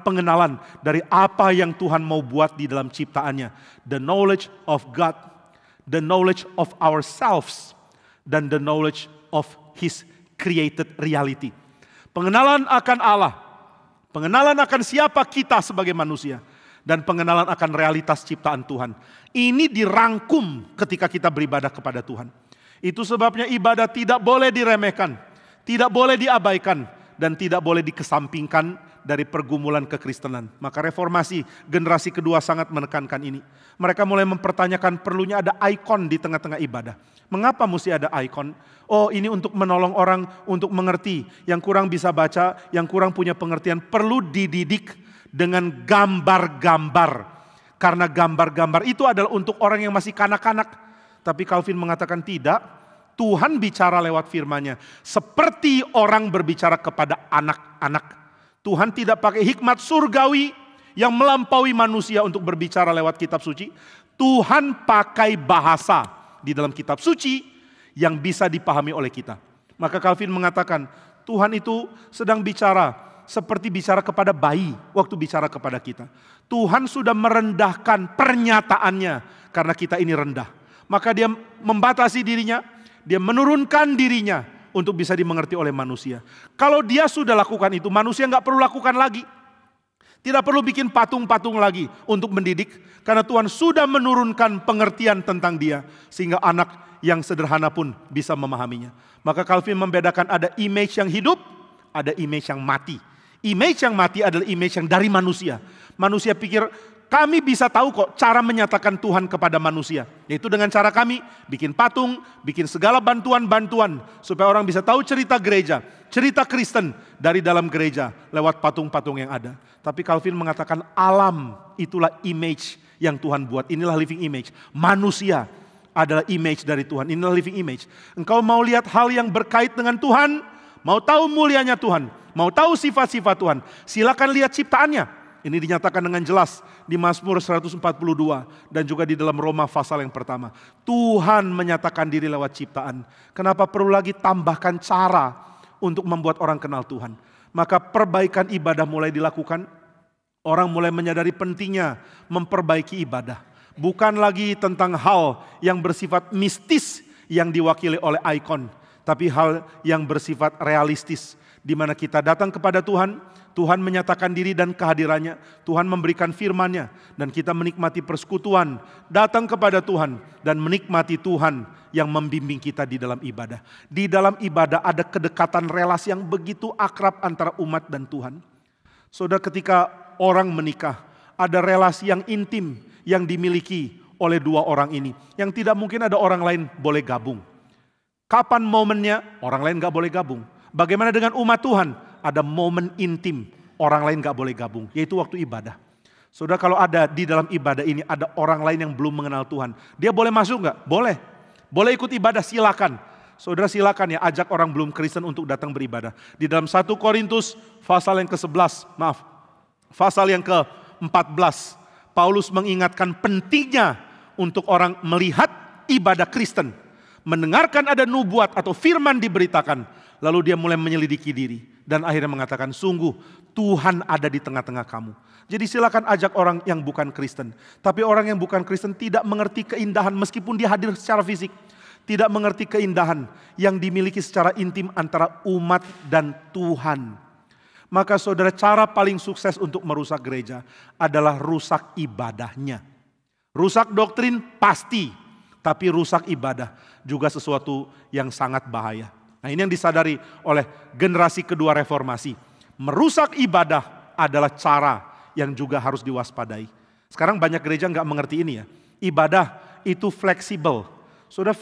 pengenalan dari apa yang Tuhan mau buat di dalam ciptaannya. The knowledge of God, the knowledge of ourselves, dan the knowledge of His created reality. Pengenalan akan Allah, pengenalan akan siapa kita sebagai manusia, dan pengenalan akan realitas ciptaan Tuhan. Ini dirangkum ketika kita beribadah kepada Tuhan. Itu sebabnya ibadah tidak boleh diremehkan, tidak boleh diabaikan, dan tidak boleh dikesampingkan dari pergumulan kekristenan. Maka reformasi generasi kedua sangat menekankan ini. Mereka mulai mempertanyakan perlunya ada ikon di tengah-tengah ibadah. Mengapa mesti ada ikon? Oh, ini untuk menolong orang untuk mengerti. Yang kurang bisa baca, yang kurang punya pengertian, perlu dididik dengan gambar-gambar. Karena gambar-gambar itu adalah untuk orang yang masih kanak-kanak. Tapi Calvin mengatakan tidak. Tuhan bicara lewat firman-Nya seperti orang berbicara kepada anak-anak. Tuhan tidak pakai hikmat surgawi yang melampaui manusia untuk berbicara lewat kitab suci. Tuhan pakai bahasa di dalam kitab suci yang bisa dipahami oleh kita. Maka Calvin mengatakan Tuhan itu sedang bicara seperti bicara kepada bayi waktu bicara kepada kita. Tuhan sudah merendahkan pernyataannya karena kita ini rendah. Maka dia membatasi dirinya, dia menurunkan dirinya untuk bisa dimengerti oleh manusia. Kalau dia sudah lakukan itu, manusia nggak perlu lakukan lagi. Tidak perlu bikin patung-patung lagi untuk mendidik. Karena Tuhan sudah menurunkan pengertian tentang dia. Sehingga anak yang sederhana pun bisa memahaminya. Maka Calvin membedakan ada image yang hidup, ada image yang mati. Image yang mati adalah image yang dari manusia. Manusia pikir, kami bisa tahu kok cara menyatakan Tuhan kepada manusia. Yaitu dengan cara kami bikin patung, bikin segala bantuan-bantuan. Supaya orang bisa tahu cerita gereja, cerita Kristen dari dalam gereja lewat patung-patung yang ada. Tapi Calvin mengatakan alam itulah image yang Tuhan buat. Inilah living image. Manusia adalah image dari Tuhan. Inilah living image. Engkau mau lihat hal yang berkait dengan Tuhan, mau tahu mulianya Tuhan, mau tahu sifat-sifat Tuhan, silakan lihat ciptaannya. Ini dinyatakan dengan jelas di Mazmur 142 dan juga di dalam Roma pasal yang pertama. Tuhan menyatakan diri lewat ciptaan. Kenapa perlu lagi tambahkan cara untuk membuat orang kenal Tuhan? Maka perbaikan ibadah mulai dilakukan. Orang mulai menyadari pentingnya memperbaiki ibadah. Bukan lagi tentang hal yang bersifat mistis yang diwakili oleh ikon, tapi hal yang bersifat realistis, di mana kita datang kepada Tuhan, Tuhan menyatakan diri dan kehadirannya, Tuhan memberikan firman-Nya, dan kita menikmati persekutuan, datang kepada Tuhan, dan menikmati Tuhan yang membimbing kita di dalam ibadah. Di dalam ibadah ada kedekatan relasi yang begitu akrab antara umat dan Tuhan. Saudara, ketika orang menikah, ada relasi yang intim yang dimiliki oleh dua orang ini, yang tidak mungkin ada orang lain boleh gabung. Kapan momennya? Orang lain gak boleh gabung. Bagaimana dengan umat Tuhan? Ada momen intim, orang lain gak boleh gabung, yaitu waktu ibadah. Saudara, kalau ada di dalam ibadah ini ada orang lain yang belum mengenal Tuhan, dia boleh masuk gak? Boleh. Boleh ikut ibadah, silakan. Saudara, silakan ya, ajak orang belum Kristen untuk datang beribadah. Di dalam 1 Korintus pasal yang ke-11, pasal yang ke-14, Paulus mengingatkan pentingnya untuk orang melihat ibadah Kristen, mendengarkan ada nubuat atau firman diberitakan, lalu dia mulai menyelidiki diri dan akhirnya mengatakan, sungguh Tuhan ada di tengah-tengah kamu. Jadi silakan ajak orang yang bukan Kristen. Tapi orang yang bukan Kristen tidak mengerti keindahan meskipun dia hadir secara fisik. Tidak mengerti keindahan yang dimiliki secara intim antara umat dan Tuhan. Maka saudara, cara paling sukses untuk merusak gereja adalah rusak ibadahnya. Rusak doktrin pasti, tapi rusak ibadah juga sesuatu yang sangat bahaya. Nah, ini yang disadari oleh generasi kedua reformasi. Merusak ibadah adalah cara yang juga harus diwaspadai. Sekarang banyak gereja nggak mengerti ini ya. Ibadah itu fleksibel. Saudara,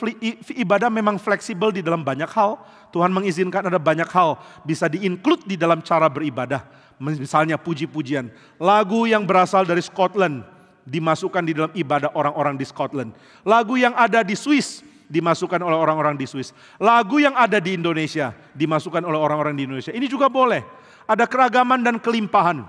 ibadah memang fleksibel di dalam banyak hal. Tuhan mengizinkan ada banyak hal bisa di-include di dalam cara beribadah. Misalnya puji-pujian. Lagu yang berasal dari Scotland dimasukkan di dalam ibadah orang-orang di Scotland. Lagu yang ada di Swiss dimasukkan oleh orang-orang di Swiss. Lagu yang ada di Indonesia dimasukkan oleh orang-orang di Indonesia. Ini juga boleh. Ada keragaman dan kelimpahan.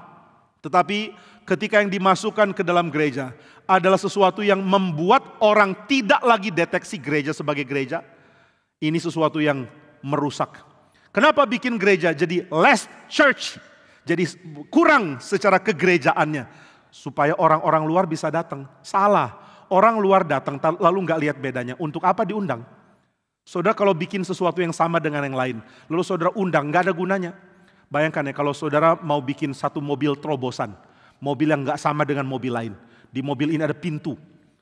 Tetapi ketika yang dimasukkan ke dalam gereja adalah sesuatu yang membuat orang tidak lagi deteksi gereja sebagai gereja. Ini sesuatu yang merusak. Kenapa bikin gereja jadi less church? Jadi kurang secara kegerejaannya. Supaya orang-orang luar bisa datang. Salah. Orang luar datang lalu nggak lihat bedanya. Untuk apa diundang? Saudara, kalau bikin sesuatu yang sama dengan yang lain, lalu saudara undang, nggak ada gunanya. Bayangkan ya, kalau saudara mau bikin satu mobil terobosan, mobil yang nggak sama dengan mobil lain. Di mobil ini ada pintu,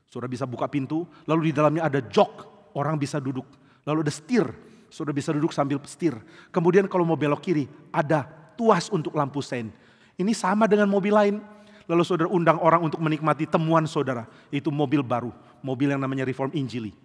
saudara bisa buka pintu, lalu di dalamnya ada jok, orang bisa duduk. Lalu ada setir, saudara bisa duduk sambil setir. Kemudian kalau mau belok kiri, ada tuas untuk lampu sein. Ini sama dengan mobil lain. Lalu saudara undang orang untuk menikmati temuan saudara. Itu mobil baru, mobil yang namanya Reform Injili.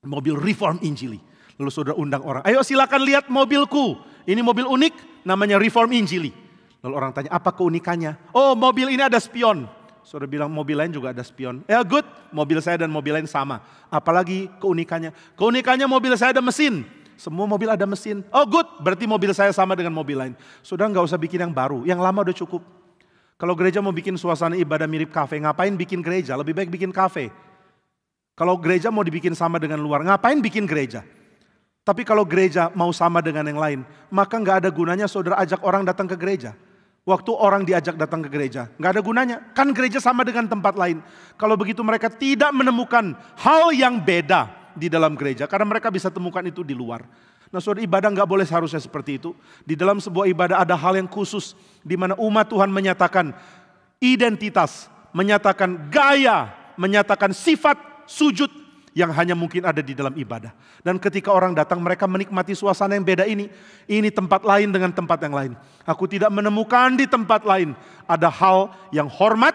Mobil Reform Injili. Lalu saudara undang orang, ayo silakan lihat mobilku. Ini mobil unik, namanya Reform Injili. Lalu orang tanya, apa keunikannya? Oh, mobil ini ada spion. Saudara bilang, mobil lain juga ada spion. Ya good, mobil saya dan mobil lain sama. Apalagi keunikannya? Keunikannya mobil saya ada mesin. Semua mobil ada mesin. Oh good, berarti mobil saya sama dengan mobil lain. Saudara nggak usah bikin yang baru, yang lama udah cukup. Kalau gereja mau bikin suasana ibadah mirip kafe, ngapain bikin gereja? Lebih baik bikin kafe. Kalau gereja mau dibikin sama dengan luar, ngapain bikin gereja? Tapi kalau gereja mau sama dengan yang lain, maka nggak ada gunanya saudara ajak orang datang ke gereja. Waktu orang diajak datang ke gereja, nggak ada gunanya. Kan gereja sama dengan tempat lain. Kalau begitu mereka tidak menemukan hal yang beda di dalam gereja, karena mereka bisa temukan itu di luar. Nah saudara, ibadah nggak boleh seharusnya seperti itu. Di dalam sebuah ibadah ada hal yang khusus, di mana umat Tuhan menyatakan identitas, menyatakan gaya, menyatakan sifat sujud yang hanya mungkin ada di dalam ibadah. Dan ketika orang datang, mereka menikmati suasana yang beda ini. Ini tempat lain dengan tempat yang lain. Aku tidak menemukan di tempat lain. Ada hal yang hormat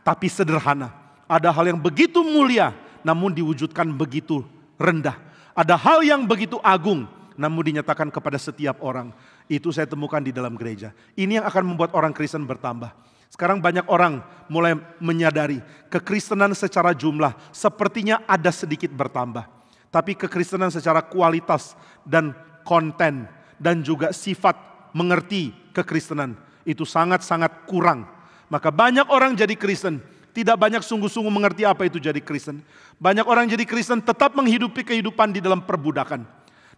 tapi sederhana. Ada hal yang begitu mulia namun diwujudkan begitu rendah. Ada hal yang begitu agung namun dinyatakan kepada setiap orang. Itu saya temukan di dalam gereja. Ini yang akan membuat orang Kristen bertambah. Sekarang banyak orang mulai menyadari kekristenan secara jumlah sepertinya ada sedikit bertambah. Tapi kekristenan secara kualitas dan konten dan juga sifat mengerti kekristenan itu sangat-sangat kurang. Maka banyak orang jadi Kristen, tidak banyak sungguh-sungguh mengerti apa itu jadi Kristen. Banyak orang jadi Kristen tetap menghidupi kehidupan di dalam perbudakan.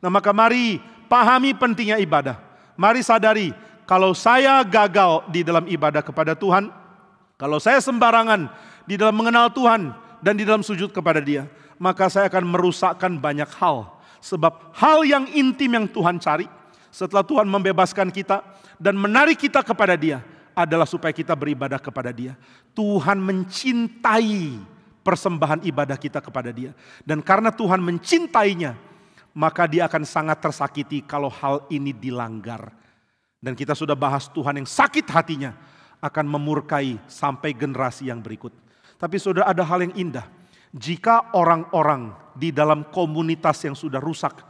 Nah maka mari pahami pentingnya ibadah. Mari sadari kalau saya gagal di dalam ibadah kepada Tuhan, kalau saya sembarangan di dalam mengenal Tuhan dan di dalam sujud kepada Dia, maka saya akan merusakkan banyak hal. Sebab hal yang intim yang Tuhan cari setelah Tuhan membebaskan kita dan menarik kita kepada Dia adalah supaya kita beribadah kepada Dia. Tuhan mencintai persembahan ibadah kita kepada Dia. Dan karena Tuhan mencintainya, maka Dia akan sangat tersakiti kalau hal ini dilanggar. Dan kita sudah bahas Tuhan yang sakit hatinya akan memurkai sampai generasi yang berikut. Tapi saudara, ada hal yang indah. Jika orang-orang di dalam komunitas yang sudah rusak,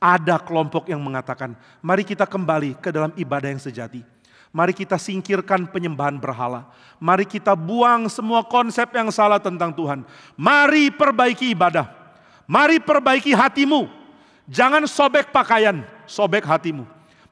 ada kelompok yang mengatakan, mari kita kembali ke dalam ibadah yang sejati. Mari kita singkirkan penyembahan berhala. Mari kita buang semua konsep yang salah tentang Tuhan. Mari perbaiki ibadah. Mari perbaiki hatimu. Jangan sobek pakaian, sobek hatimu.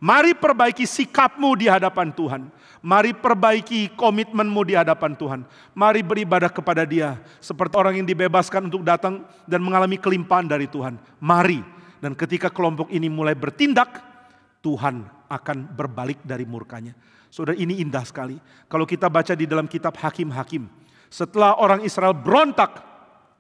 Mari perbaiki sikapmu di hadapan Tuhan. Mari perbaiki komitmenmu di hadapan Tuhan. Mari beribadah kepada Dia seperti orang yang dibebaskan untuk datang dan mengalami kelimpahan dari Tuhan. Mari. Dan ketika kelompok ini mulai bertindak, Tuhan akan berbalik dari murkanya. Saudara, ini indah sekali. Kalau kita baca di dalam kitab Hakim-Hakim, setelah orang Israel berontak,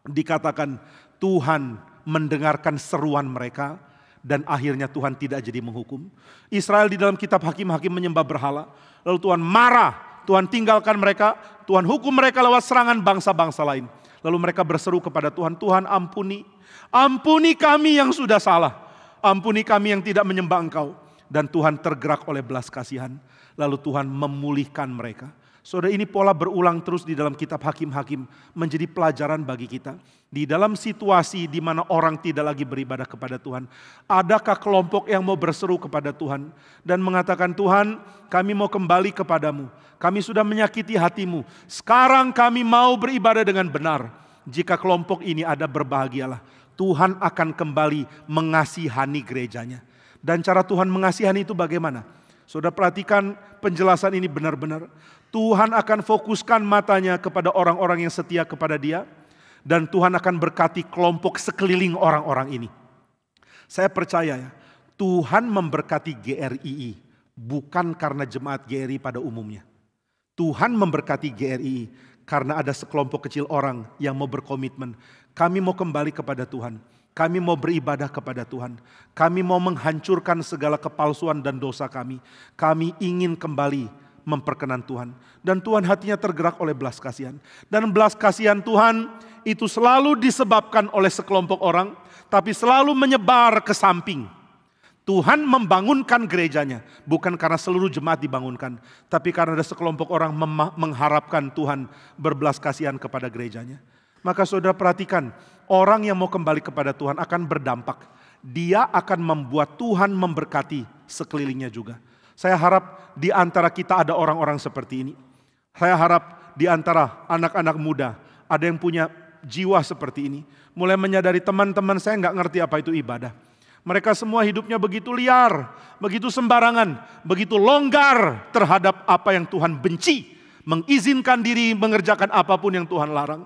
dikatakan Tuhan mendengarkan seruan mereka dan akhirnya Tuhan tidak jadi menghukum. Israel di dalam kitab Hakim-Hakim menyembah berhala. Lalu Tuhan marah, Tuhan tinggalkan mereka, Tuhan hukum mereka lewat serangan bangsa-bangsa lain. Lalu mereka berseru kepada Tuhan, Tuhan ampuni, ampuni kami yang sudah salah, ampuni kami yang tidak menyembah Engkau. Dan Tuhan tergerak oleh belas kasihan, lalu Tuhan memulihkan mereka. Saudara, ini pola berulang terus di dalam kitab Hakim-Hakim menjadi pelajaran bagi kita. Di dalam situasi di mana orang tidak lagi beribadah kepada Tuhan, adakah kelompok yang mau berseru kepada Tuhan dan mengatakan, Tuhan, kami mau kembali kepadamu. Kami sudah menyakiti hatimu. Sekarang kami mau beribadah dengan benar. Jika kelompok ini ada, berbahagialah. Tuhan akan kembali mengasihani gerejanya. Dan cara Tuhan mengasihani itu bagaimana? Saudara, perhatikan penjelasan ini benar-benar. Tuhan akan fokuskan matanya kepada orang-orang yang setia kepada Dia. Dan Tuhan akan berkati kelompok sekeliling orang-orang ini. Saya percaya ya, Tuhan memberkati GRII bukan karena jemaat GRI pada umumnya. Tuhan memberkati GRII karena ada sekelompok kecil orang yang mau berkomitmen. Kami mau kembali kepada Tuhan. Kami mau beribadah kepada Tuhan. Kami mau menghancurkan segala kepalsuan dan dosa kami. Kami ingin kembali memperkenan Tuhan. Dan Tuhan hatinya tergerak oleh belas kasihan. Dan belas kasihan Tuhan itu selalu disebabkan oleh sekelompok orang, tapi selalu menyebar ke samping. Tuhan membangunkan gerejanya, bukan karena seluruh jemaat dibangunkan, tapi karena ada sekelompok orang mengharapkan Tuhan berbelas kasihan kepada gerejanya. Maka saudara perhatikan, orang yang mau kembali kepada Tuhan akan berdampak. Dia akan membuat Tuhan memberkati sekelilingnya juga. Saya harap di antara kita ada orang-orang seperti ini. Saya harap di antara anak-anak muda ada yang punya jiwa seperti ini. Mulai menyadari teman-teman saya nggak ngerti apa itu ibadah. Mereka semua hidupnya begitu liar, begitu sembarangan, begitu longgar terhadap apa yang Tuhan benci. Mengizinkan diri mengerjakan apapun yang Tuhan larang.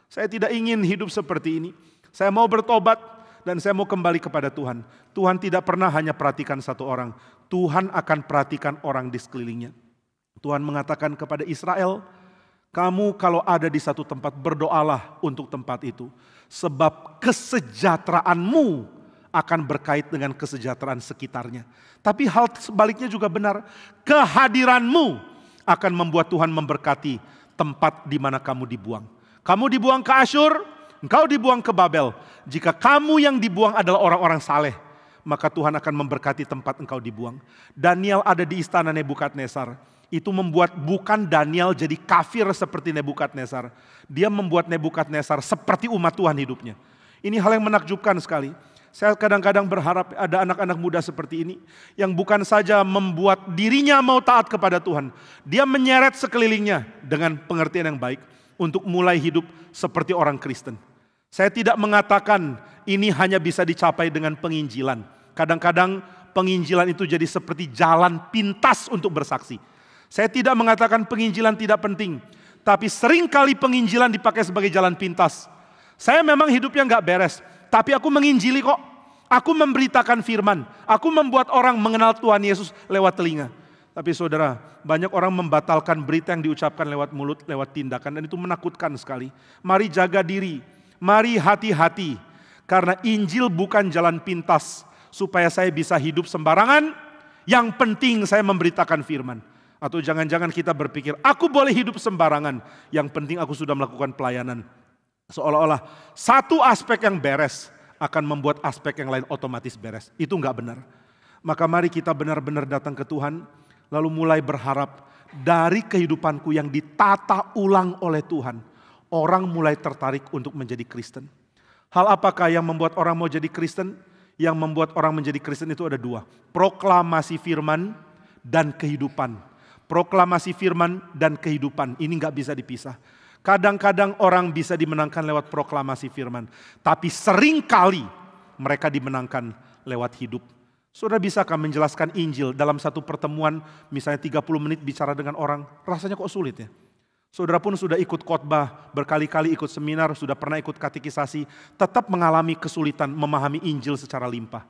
Saya tidak ingin hidup seperti ini. Saya mau bertobat dan saya mau kembali kepada Tuhan. Tuhan tidak pernah hanya perhatikan satu orang. Tuhan akan perhatikan orang di sekelilingnya. Tuhan mengatakan kepada Israel, kamu kalau ada di satu tempat berdoalah untuk tempat itu. Sebab kesejahteraanmu akan berkait dengan kesejahteraan sekitarnya. Tapi hal sebaliknya juga benar. Kehadiranmu akan membuat Tuhan memberkati tempat di mana kamu dibuang. Kamu dibuang ke Asyur, engkau dibuang ke Babel. Jika kamu yang dibuang adalah orang-orang saleh, maka Tuhan akan memberkati tempat engkau dibuang. Daniel ada di istana Nebukadnezar. Itu membuat bukan Daniel jadi kafir seperti Nebukadnezar. Dia membuat Nebukadnezar seperti umat Tuhan hidupnya. Ini hal yang menakjubkan sekali. Saya kadang-kadang berharap ada anak-anak muda seperti ini yang bukan saja membuat dirinya mau taat kepada Tuhan. Dia menyeret sekelilingnya dengan pengertian yang baik untuk mulai hidup seperti orang Kristen. Saya tidak mengatakan ini hanya bisa dicapai dengan penginjilan. Kadang-kadang penginjilan itu jadi seperti jalan pintas untuk bersaksi. Saya tidak mengatakan penginjilan tidak penting, tapi seringkali penginjilan dipakai sebagai jalan pintas. Saya memang hidupnya nggak beres, tapi aku menginjili kok. Aku memberitakan firman. Aku membuat orang mengenal Tuhan Yesus lewat telinga. Tapi saudara, banyak orang membatalkan berita yang diucapkan lewat mulut, lewat tindakan. Dan itu menakutkan sekali. Mari jaga diri. Mari hati-hati, karena Injil bukan jalan pintas supaya saya bisa hidup sembarangan. Yang penting saya memberitakan firman. Atau jangan-jangan kita berpikir, aku boleh hidup sembarangan, yang penting aku sudah melakukan pelayanan. Seolah-olah satu aspek yang beres akan membuat aspek yang lain otomatis beres. Itu enggak benar. Maka mari kita benar-benar datang ke Tuhan, lalu mulai berharap dari kehidupanku yang ditata ulang oleh Tuhan, orang mulai tertarik untuk menjadi Kristen. Hal apakah yang membuat orang mau jadi Kristen? Yang membuat orang menjadi Kristen itu ada dua. Proklamasi firman dan kehidupan. Proklamasi firman dan kehidupan. Ini gak bisa dipisah. Kadang-kadang orang bisa dimenangkan lewat proklamasi firman. Tapi seringkali mereka dimenangkan lewat hidup. Saudara bisakah menjelaskan Injil dalam satu pertemuan, misalnya 30 menit bicara dengan orang, rasanya kok sulit ya? Saudara pun sudah ikut khotbah, berkali-kali ikut seminar, sudah pernah ikut katekisasi, tetap mengalami kesulitan memahami Injil secara limpah.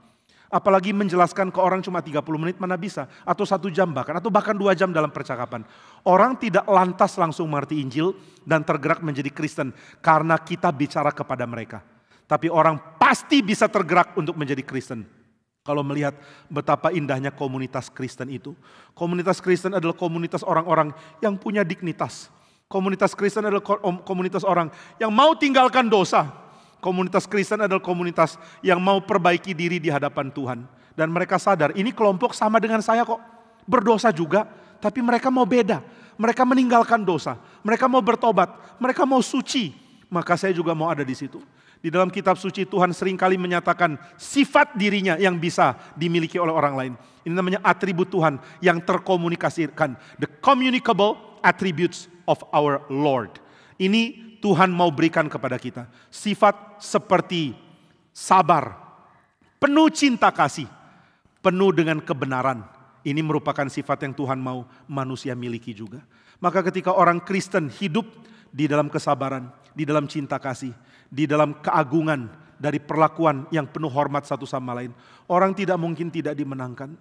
Apalagi menjelaskan ke orang cuma 30 menit mana bisa, atau 1 jam bahkan, atau bahkan 2 jam dalam percakapan. Orang tidak lantas langsung mengerti Injil dan tergerak menjadi Kristen karena kita bicara kepada mereka. Tapi orang pasti bisa tergerak untuk menjadi Kristen. Kalau melihat betapa indahnya komunitas Kristen itu. Komunitas Kristen adalah komunitas orang-orang yang punya dignitas. Komunitas Kristen adalah komunitas orang yang mau tinggalkan dosa. Komunitas Kristen adalah komunitas yang mau perbaiki diri di hadapan Tuhan. Dan mereka sadar, ini kelompok sama dengan saya kok. Berdosa juga, tapi mereka mau beda. Mereka meninggalkan dosa. Mereka mau bertobat. Mereka mau suci. Maka saya juga mau ada di situ. Di dalam kitab suci Tuhan seringkali menyatakan sifat dirinya yang bisa dimiliki oleh orang lain. Ini namanya atribut Tuhan yang terkomunikasikan. The communicable attributes of our Lord. Ini Tuhan mau berikan kepada kita. Sifat seperti sabar, penuh cinta kasih, penuh dengan kebenaran. Ini merupakan sifat yang Tuhan mau manusia miliki juga. Maka ketika orang Kristen hidup di dalam kesabaran, di dalam cinta kasih, di dalam keagungan dari perlakuan yang penuh hormat satu sama lain, orang tidak mungkin tidak dimenangkan.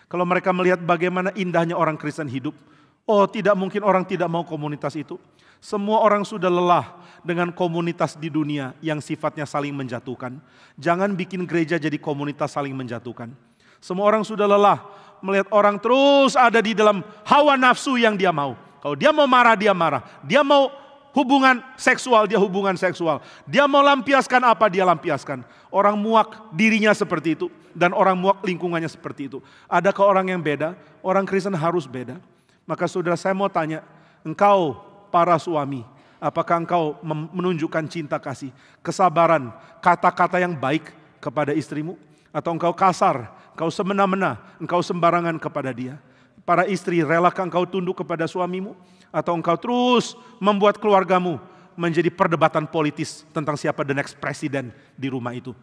Kalau mereka melihat bagaimana indahnya orang Kristen hidup, oh tidak mungkin orang tidak mau komunitas itu. Semua orang sudah lelah dengan komunitas di dunia yang sifatnya saling menjatuhkan. Jangan bikin gereja jadi komunitas saling menjatuhkan. Semua orang sudah lelah melihat orang terus ada di dalam hawa nafsu yang dia mau. Kalau dia mau marah, dia marah. Dia mau hubungan seksual, dia hubungan seksual. Dia mau lampiaskan apa, dia lampiaskan. Orang muak dirinya seperti itu. Dan orang muak lingkungannya seperti itu. Adakah orang yang beda? Orang Kristen harus beda. Maka saudara, saya mau tanya, engkau para suami, apakah engkau menunjukkan cinta kasih, kesabaran, kata-kata yang baik kepada istrimu? Atau engkau kasar, engkau semena-mena, engkau sembarangan kepada dia? Para istri, relakah engkau tunduk kepada suamimu? Atau engkau terus membuat keluargamu menjadi perdebatan politis tentang siapa the next president di rumah itu?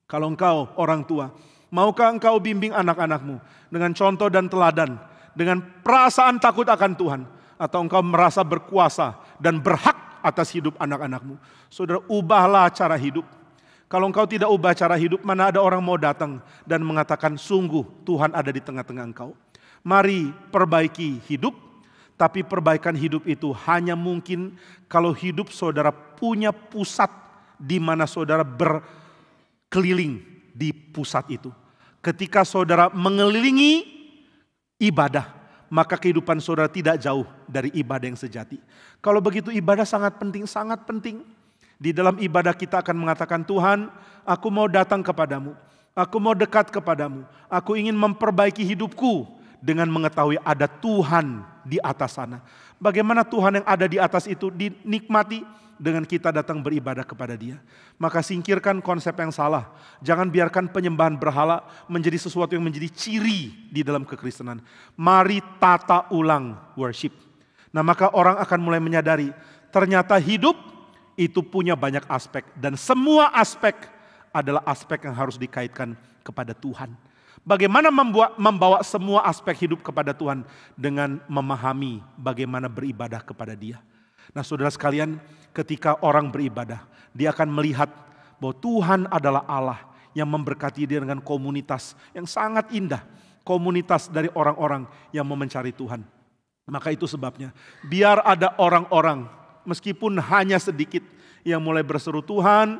Kalau engkau orang tua, maukah engkau bimbing anak-anakmu dengan contoh dan teladan, dengan perasaan takut akan Tuhan? Atau engkau merasa berkuasa dan berhak atas hidup anak-anakmu? Saudara, ubahlah cara hidup. Kalau engkau tidak ubah cara hidup, mana ada orang mau datang dan mengatakan sungguh Tuhan ada di tengah-tengah engkau. Mari perbaiki hidup, tapi perbaikan hidup itu hanya mungkin kalau hidup saudara punya pusat di mana saudara berkeliling di pusat itu. Ketika saudara mengelilingi ibadah, maka kehidupan saudara tidak jauh dari ibadah yang sejati. Kalau begitu ibadah sangat penting, sangat penting. Di dalam ibadah kita akan mengatakan, Tuhan, aku mau datang kepadamu. Aku mau dekat kepadamu. Aku ingin memperbaiki hidupku dengan mengetahui ada Tuhan di atas sana. Bagaimana Tuhan yang ada di atas itu dinikmati dengan kita datang beribadah kepada Dia. Maka singkirkan konsep yang salah. Jangan biarkan penyembahan berhala menjadi sesuatu yang menjadi ciri di dalam kekristenan. Mari tata ulang worship. Nah, maka orang akan mulai menyadari ternyata hidup itu punya banyak aspek. Dan semua aspek adalah aspek yang harus dikaitkan kepada Tuhan. Bagaimana membawa semua aspek hidup kepada Tuhan dengan memahami bagaimana beribadah kepada Dia. Nah, saudara sekalian, ketika orang beribadah, dia akan melihat bahwa Tuhan adalah Allah yang memberkati dia dengan komunitas yang sangat indah. Komunitas dari orang-orang yang mau mencari Tuhan. Maka itu sebabnya, biar ada orang-orang meskipun hanya sedikit yang mulai berseru, Tuhan,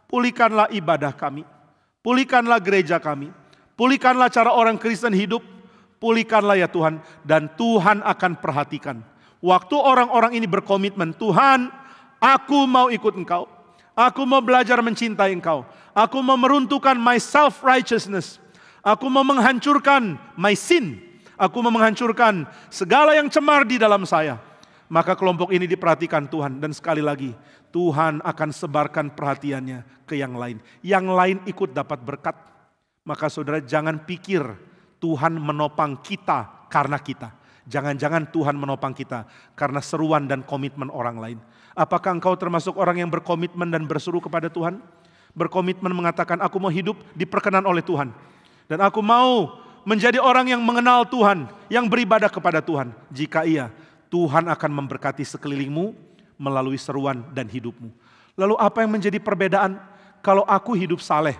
pulihkanlah ibadah kami, pulihkanlah gereja kami, pulihkanlah cara orang Kristen hidup, pulihkanlah ya Tuhan. Dan Tuhan akan perhatikan. Waktu orang-orang ini berkomitmen, Tuhan, aku mau ikut Engkau, aku mau belajar mencintai Engkau, aku mau meruntuhkan my self-righteousness, aku mau menghancurkan my sin, aku mau menghancurkan segala yang cemar di dalam saya. Maka kelompok ini diperhatikan Tuhan. Dan sekali lagi, Tuhan akan sebarkan perhatiannya ke yang lain. Yang lain ikut dapat berkat. Maka saudara jangan pikir Tuhan menopang kita karena kita. Jangan-jangan Tuhan menopang kita karena seruan dan komitmen orang lain. Apakah engkau termasuk orang yang berkomitmen dan berseru kepada Tuhan? Berkomitmen mengatakan, aku mau hidup diperkenan oleh Tuhan. Dan aku mau menjadi orang yang mengenal Tuhan, yang beribadah kepada Tuhan. Jika iya, Tuhan akan memberkati sekelilingmu melalui seruan dan hidupmu. Lalu apa yang menjadi perbedaan? Kalau aku hidup saleh,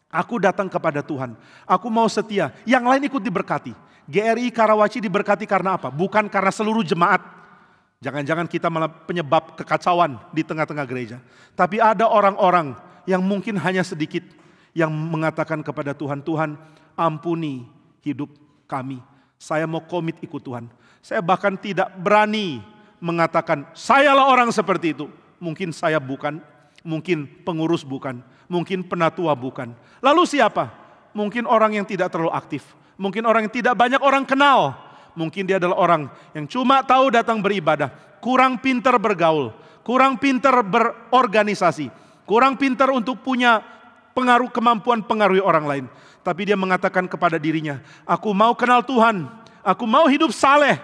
aku datang kepada Tuhan, aku mau setia, yang lain ikut diberkati. GRI Karawaci diberkati karena apa? Bukan karena seluruh jemaat. Jangan-jangan kita malah penyebab kekacauan di tengah-tengah gereja. Tapi ada orang-orang yang mungkin hanya sedikit yang mengatakan kepada Tuhan, Tuhan ampuni hidup kami. Saya mau komit ikut Tuhan. Saya bahkan tidak berani mengatakan, sayalah orang seperti itu. Mungkin saya bukan, mungkin pengurus bukan, mungkin penatua bukan. Lalu siapa? Mungkin orang yang tidak terlalu aktif. Mungkin orang yang tidak banyak orang kenal. Mungkin dia adalah orang yang cuma tahu datang beribadah. Kurang pintar bergaul. Kurang pintar berorganisasi. Kurang pintar untuk punya kemampuan pengaruhi orang lain. Tapi dia mengatakan kepada dirinya, aku mau kenal Tuhan. Aku mau hidup saleh.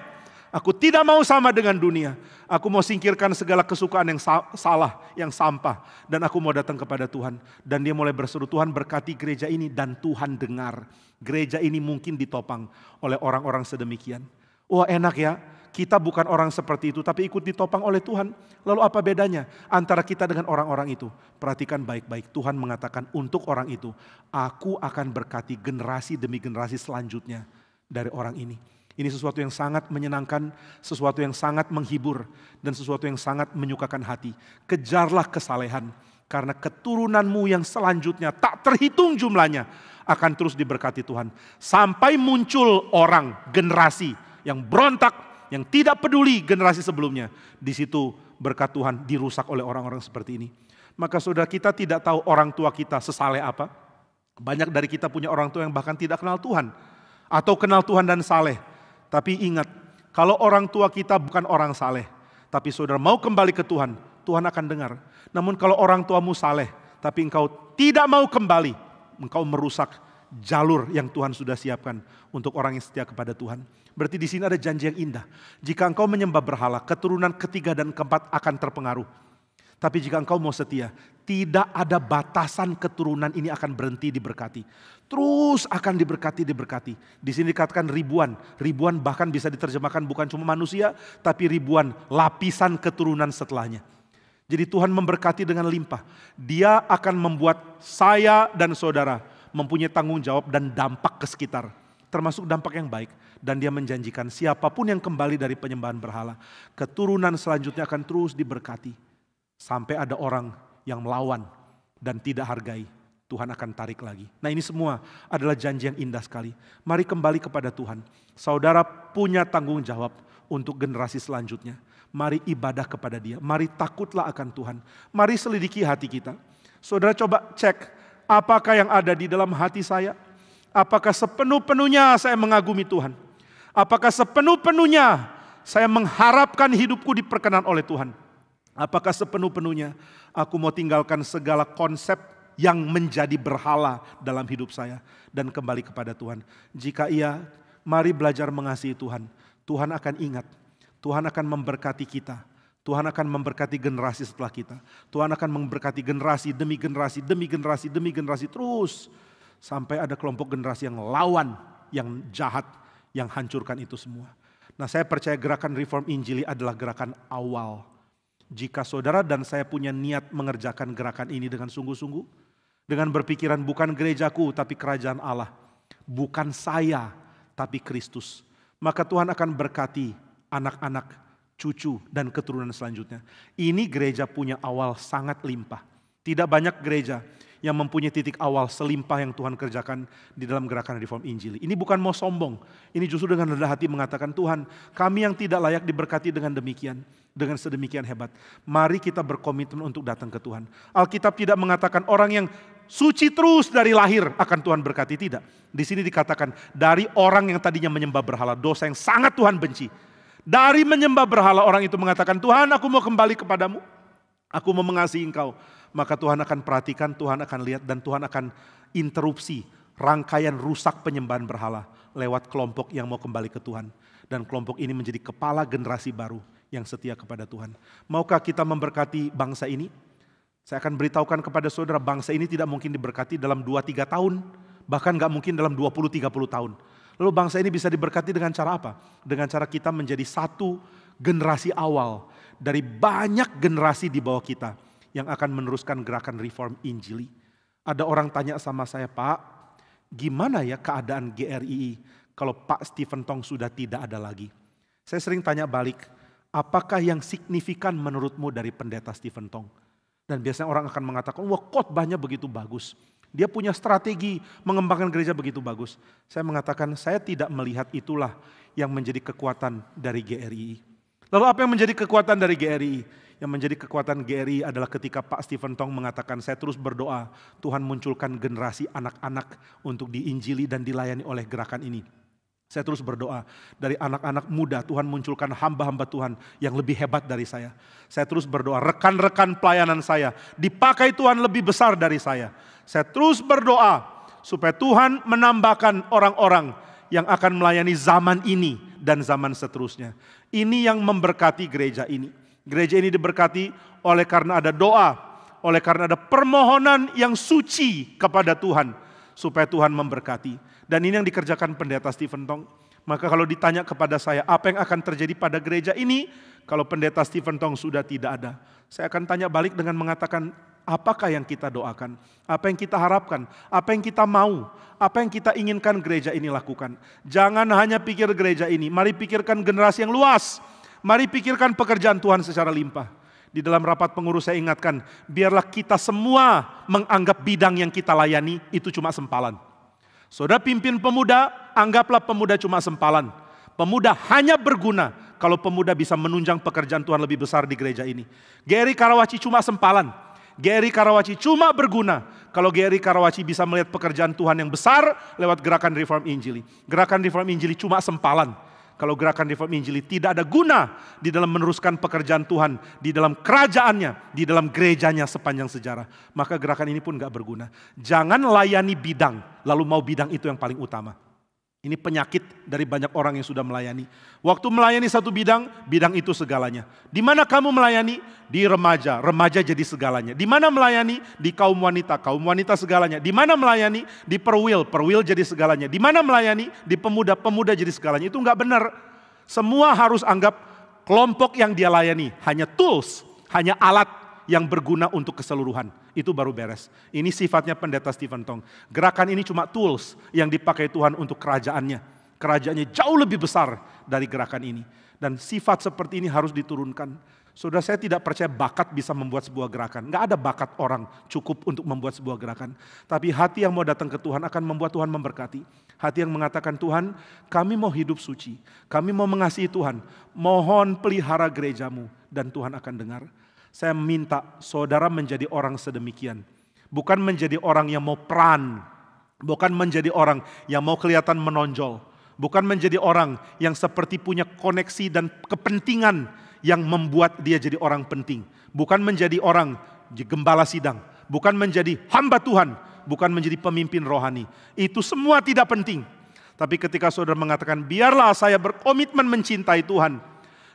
Aku tidak mau sama dengan dunia. Aku mau singkirkan segala kesukaan yang salah, yang sampah. Dan aku mau datang kepada Tuhan. Dan dia mulai berseru, Tuhan berkati gereja ini. Dan Tuhan dengar. Gereja ini mungkin ditopang oleh orang-orang sedemikian. Wah enak ya. Kita bukan orang seperti itu, tapi ikut ditopang oleh Tuhan. Lalu apa bedanya antara kita dengan orang-orang itu? Perhatikan baik-baik. Tuhan mengatakan untuk orang itu, aku akan berkati generasi demi generasi selanjutnya dari orang ini. Ini sesuatu yang sangat menyenangkan, sesuatu yang sangat menghibur, dan sesuatu yang sangat menyukakan hati. Kejarlah kesalehan, karena keturunanmu yang selanjutnya tak terhitung jumlahnya akan terus diberkati Tuhan. Sampai muncul orang, generasi yang berontak, yang tidak peduli generasi sebelumnya. Di situ berkat Tuhan dirusak oleh orang-orang seperti ini. Maka saudara, kita tidak tahu orang tua kita sesaleh apa. Banyak dari kita punya orang tua yang bahkan tidak kenal Tuhan. Atau kenal Tuhan dan saleh. Tapi ingat, kalau orang tua kita bukan orang saleh, tapi saudara mau kembali ke Tuhan, Tuhan akan dengar. Namun kalau orang tuamu saleh, tapi engkau tidak mau kembali, engkau merusak jalur yang Tuhan sudah siapkan untuk orang yang setia kepada Tuhan. Berarti di sini ada janji yang indah. Jika engkau menyembah berhala, keturunan ketiga dan keempat akan terpengaruh. Tapi jika engkau mau setia, tidak ada batasan keturunan ini akan berhenti diberkati. Terus akan diberkati. Di sini dikatakan ribuan. Ribuan bahkan bisa diterjemahkan bukan cuma manusia, tapi ribuan lapisan keturunan setelahnya. Jadi Tuhan memberkati dengan limpah. Dia akan membuat saya dan saudara mempunyai tanggung jawab dan dampak ke sekitar. Termasuk dampak yang baik. Dan dia menjanjikan siapapun yang kembali dari penyembahan berhala, keturunan selanjutnya akan terus diberkati. Sampai ada orang yang melawan dan tidak hargai, Tuhan akan tarik lagi. Nah ini semua adalah janji yang indah sekali. Mari kembali kepada Tuhan. Saudara punya tanggung jawab untuk generasi selanjutnya. Mari ibadah kepada Dia. Mari takutlah akan Tuhan. Mari selidiki hati kita. Saudara coba cek, apakah yang ada di dalam hati saya? Apakah sepenuh-penuhnya saya mengagumi Tuhan? Apakah sepenuh-penuhnya saya mengharapkan hidupku diperkenan oleh Tuhan? Apakah sepenuh-penuhnya aku mau tinggalkan segala konsep yang menjadi berhala dalam hidup saya dan kembali kepada Tuhan? Jika iya, mari belajar mengasihi Tuhan. Tuhan akan ingat, Tuhan akan memberkati kita. Tuhan akan memberkati generasi setelah kita. Tuhan akan memberkati generasi demi generasi, demi generasi, demi generasi terus. Sampai ada kelompok generasi yang lawan, yang jahat, yang hancurkan itu semua. Nah saya percaya gerakan Reform Injili adalah gerakan awal. Jika saudara dan saya punya niat mengerjakan gerakan ini dengan sungguh-sungguh, dengan berpikiran bukan gerejaku tapi kerajaan Allah, bukan saya tapi Kristus, maka Tuhan akan berkati anak-anak cucu, dan keturunan selanjutnya. Ini gereja punya awal sangat limpah. Tidak banyak gereja yang mempunyai titik awal selimpah yang Tuhan kerjakan di dalam gerakan reform Injili. Ini bukan mau sombong, ini justru dengan rendah hati mengatakan, Tuhan, kami yang tidak layak diberkati dengan demikian, dengan sedemikian hebat. Mari kita berkomitmen untuk datang ke Tuhan. Alkitab tidak mengatakan orang yang suci terus dari lahir akan Tuhan berkati, tidak. Di sini dikatakan dari orang yang tadinya menyembah berhala, dosa yang sangat Tuhan benci. Dari menyembah berhala orang itu mengatakan, Tuhan, aku mau kembali kepadamu, aku mau mengasihi Engkau. Maka Tuhan akan perhatikan, Tuhan akan lihat, dan Tuhan akan interupsi rangkaian rusak penyembahan berhala lewat kelompok yang mau kembali ke Tuhan. Dan kelompok ini menjadi kepala generasi baru yang setia kepada Tuhan. Maukah kita memberkati bangsa ini? Saya akan beritahukan kepada saudara, bangsa ini tidak mungkin diberkati dalam 2-3 tahun. Bahkan gak mungkin dalam 20-30 tahun. Lalu bangsa ini bisa diberkati dengan cara apa? Dengan cara kita menjadi satu generasi awal dari banyak generasi di bawah kita yang akan meneruskan gerakan reform Injili. Ada orang tanya sama saya, Pak, gimana ya keadaan GRII kalau Pak Stephen Tong sudah tidak ada lagi? Saya sering tanya balik, apakah yang signifikan menurutmu dari pendeta Stephen Tong? Dan biasanya orang akan mengatakan, wah khotbahnya begitu bagus. Dia punya strategi mengembangkan gereja begitu bagus. Saya mengatakan, saya tidak melihat itulah yang menjadi kekuatan dari GRII. Lalu apa yang menjadi kekuatan dari GRII? Yang menjadi kekuatan GRII adalah ketika Pak Stephen Tong mengatakan, saya terus berdoa, Tuhan munculkan generasi anak-anak untuk diinjili dan dilayani oleh gerakan ini. Saya terus berdoa, dari anak-anak muda Tuhan munculkan hamba-hamba Tuhan yang lebih hebat dari saya. Saya terus berdoa, rekan-rekan pelayanan saya dipakai Tuhan lebih besar dari saya. Saya terus berdoa supaya Tuhan menambahkan orang-orang yang akan melayani zaman ini dan zaman seterusnya. Ini yang memberkati gereja ini. Gereja ini diberkati oleh karena ada doa, oleh karena ada permohonan yang suci kepada Tuhan, supaya Tuhan memberkati. Dan ini yang dikerjakan pendeta Stephen Tong. Maka kalau ditanya kepada saya, apa yang akan terjadi pada gereja ini, kalau pendeta Stephen Tong sudah tidak ada, saya akan tanya balik dengan mengatakan, apakah yang kita doakan, apa yang kita harapkan, apa yang kita mau, apa yang kita inginkan gereja ini lakukan. Jangan hanya pikir gereja ini, mari pikirkan generasi yang luas. Mari pikirkan pekerjaan Tuhan secara limpah. Di dalam rapat pengurus saya ingatkan, biarlah kita semua menganggap bidang yang kita layani itu cuma sempalan. Saudara pimpin pemuda, anggaplah pemuda cuma sempalan. Pemuda hanya berguna kalau pemuda bisa menunjang pekerjaan Tuhan lebih besar di gereja ini. GRI Karawaci cuma sempalan. GRI Karawaci cuma berguna kalau GRI Karawaci bisa melihat pekerjaan Tuhan yang besar lewat gerakan reform Injili. Gerakan reform Injili cuma sempalan. Kalau gerakan reform Injili tidak ada guna di dalam meneruskan pekerjaan Tuhan, di dalam kerajaannya, di dalam gerejanya sepanjang sejarah, maka gerakan ini pun gak berguna. Jangan layani bidang, lalu mau bidang itu yang paling utama. Ini penyakit dari banyak orang yang sudah melayani. Waktu melayani satu bidang, bidang itu segalanya. Di mana kamu melayani? Di remaja, remaja jadi segalanya. Di mana melayani? Di kaum wanita segalanya. Di mana melayani? Di perwil, perwil jadi segalanya. Di mana melayani? Di pemuda, pemuda jadi segalanya. Itu enggak benar. Semua harus anggap kelompok yang dia layani hanya tools, hanya alat yang berguna untuk keseluruhan. Itu baru beres. Ini sifatnya pendeta Stephen Tong. Gerakan ini cuma tools yang dipakai Tuhan untuk kerajaannya. Kerajaannya jauh lebih besar dari gerakan ini. Dan sifat seperti ini harus diturunkan. Saudara, saya tidak percaya bakat bisa membuat sebuah gerakan. Nggak ada bakat orang cukup untuk membuat sebuah gerakan. Tapi hati yang mau datang ke Tuhan akan membuat Tuhan memberkati. Hati yang mengatakan, Tuhan, kami mau hidup suci. Kami mau mengasihi Tuhan. Mohon pelihara gerejamu. Dan Tuhan akan dengar. Saya minta saudara menjadi orang sedemikian. Bukan menjadi orang yang mau peran. Bukan menjadi orang yang mau kelihatan menonjol. Bukan menjadi orang yang seperti punya koneksi dan kepentingan yang membuat dia jadi orang penting. Bukan menjadi orang gembala sidang. Bukan menjadi hamba Tuhan. Bukan menjadi pemimpin rohani. Itu semua tidak penting. Tapi ketika saudara mengatakan, biarlah saya berkomitmen mencintai Tuhan.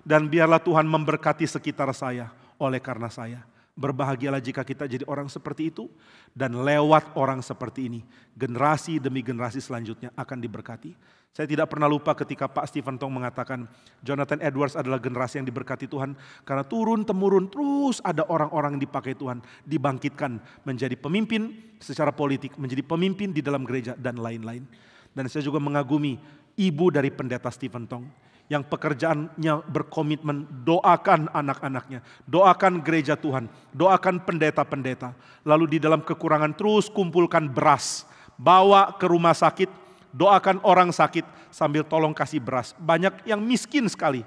Dan biarlah Tuhan memberkati sekitar saya. Oleh karena saya, berbahagialah jika kita jadi orang seperti itu, dan lewat orang seperti ini, generasi demi generasi selanjutnya akan diberkati. Saya tidak pernah lupa ketika Pak Stephen Tong mengatakan, Jonathan Edwards adalah generasi yang diberkati Tuhan, karena turun-temurun terus ada orang-orang yang dipakai Tuhan, dibangkitkan menjadi pemimpin secara politik, menjadi pemimpin di dalam gereja, dan lain-lain. Dan saya juga mengagumi ibu dari pendeta Stephen Tong. yang pekerjaannya berkomitmen, doakan anak-anaknya, doakan gereja Tuhan, doakan pendeta-pendeta. Lalu di dalam kekurangan terus kumpulkan beras, bawa ke rumah sakit, doakan orang sakit sambil tolong kasih beras. Banyak yang miskin sekali.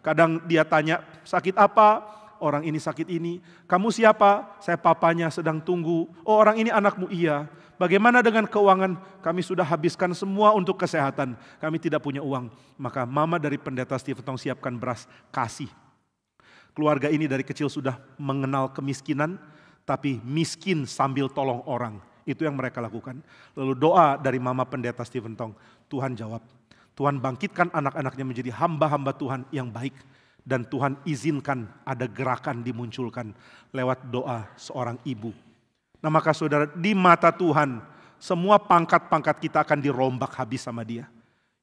Kadang dia tanya, sakit apa? Orang ini sakit ini. Kamu siapa? Saya papanya sedang tunggu. Oh, orang ini anakmu? Iya. Bagaimana dengan keuangan? Kami sudah habiskan semua untuk kesehatan. Kami tidak punya uang. Maka mama dari pendeta Stephen Tong siapkan beras, kasih. Keluarga ini dari kecil sudah mengenal kemiskinan, tapi miskin sambil tolong orang. Itu yang mereka lakukan. Lalu doa dari mama pendeta Stephen Tong, Tuhan jawab. Tuhan bangkitkan anak-anaknya menjadi hamba-hamba Tuhan yang baik. Dan Tuhan izinkan ada gerakan dimunculkan lewat doa seorang ibu. Nah maka saudara, di mata Tuhan semua pangkat-pangkat kita akan dirombak habis sama dia.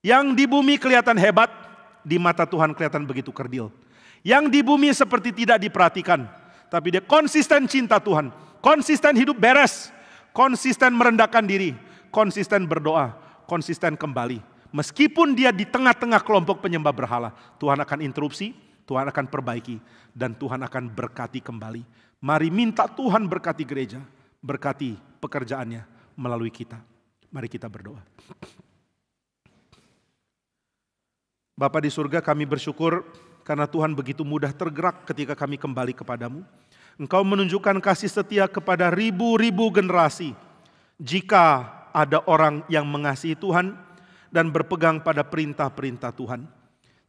Yang di bumi kelihatan hebat, di mata Tuhan kelihatan begitu kerdil. Yang di bumi seperti tidak diperhatikan, tapi dia konsisten cinta Tuhan, konsisten hidup beres, konsisten merendahkan diri, konsisten berdoa, konsisten kembali. Meskipun dia di tengah-tengah kelompok penyembah berhala, Tuhan akan interupsi, Tuhan akan perbaiki, dan Tuhan akan berkati kembali. Mari minta Tuhan berkati gereja, berkati pekerjaannya melalui kita. Mari kita berdoa. Bapa di surga, kami bersyukur karena Tuhan begitu mudah tergerak ketika kami kembali kepadamu. Engkau menunjukkan kasih setia kepada ribu-ribu generasi. Jika ada orang yang mengasihi Tuhan dan berpegang pada perintah-perintah Tuhan.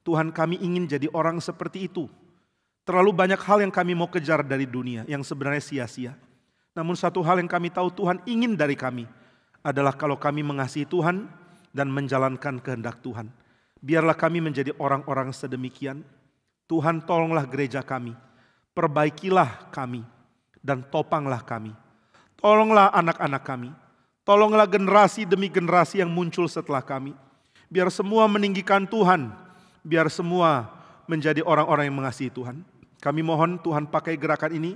Tuhan, kami ingin jadi orang seperti itu. Terlalu banyak hal yang kami mau kejar dari dunia yang sebenarnya sia-sia. Namun satu hal yang kami tahu Tuhan ingin dari kami adalah kalau kami mengasihi Tuhan dan menjalankan kehendak Tuhan. Biarlah kami menjadi orang-orang sedemikian. Tuhan, tolonglah gereja kami, perbaikilah kami, dan topanglah kami. Tolonglah anak-anak kami, tolonglah generasi demi generasi yang muncul setelah kami. Biar semua meninggikan Tuhan, biar semua menjadi orang-orang yang mengasihi Tuhan. Kami mohon Tuhan pakai gerakan ini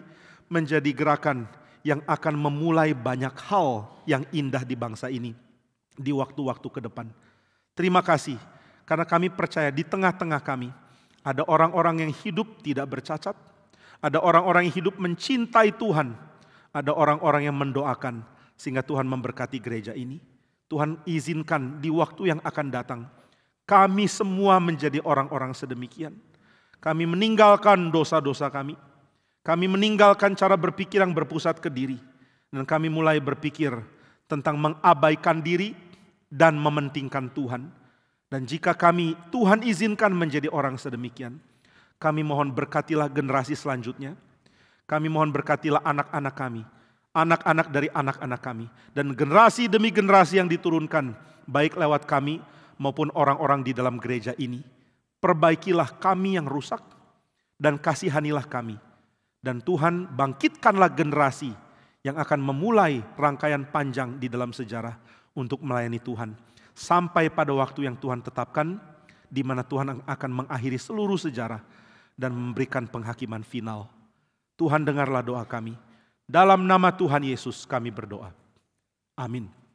menjadi gerakan yang akan memulai banyak hal yang indah di bangsa ini di waktu-waktu ke depan. Terima kasih karena kami percaya di tengah-tengah kami ada orang-orang yang hidup tidak bercacat, ada orang-orang yang hidup mencintai Tuhan, ada orang-orang yang mendoakan sehingga Tuhan memberkati gereja ini. Tuhan izinkan di waktu yang akan datang kami semua menjadi orang-orang sedemikian. Kami meninggalkan dosa-dosa kami. Kami meninggalkan cara berpikir yang berpusat ke diri. Dan kami mulai berpikir tentang mengabaikan diri dan mementingkan Tuhan. Dan jika kami, Tuhan izinkan menjadi orang sedemikian, kami mohon berkatilah generasi selanjutnya. Kami mohon berkatilah anak-anak kami. Anak-anak dari anak-anak kami. Dan generasi demi generasi yang diturunkan, baik lewat kami maupun orang-orang di dalam gereja ini. Perbaikilah kami yang rusak dan kasihanilah kami. Dan Tuhan bangkitkanlah generasi yang akan memulai rangkaian panjang di dalam sejarah untuk melayani Tuhan. Sampai pada waktu yang Tuhan tetapkan, di mana Tuhan akan mengakhiri seluruh sejarah dan memberikan penghakiman final. Tuhan dengarlah doa kami. Dalam nama Tuhan Yesus kami berdoa. Amin.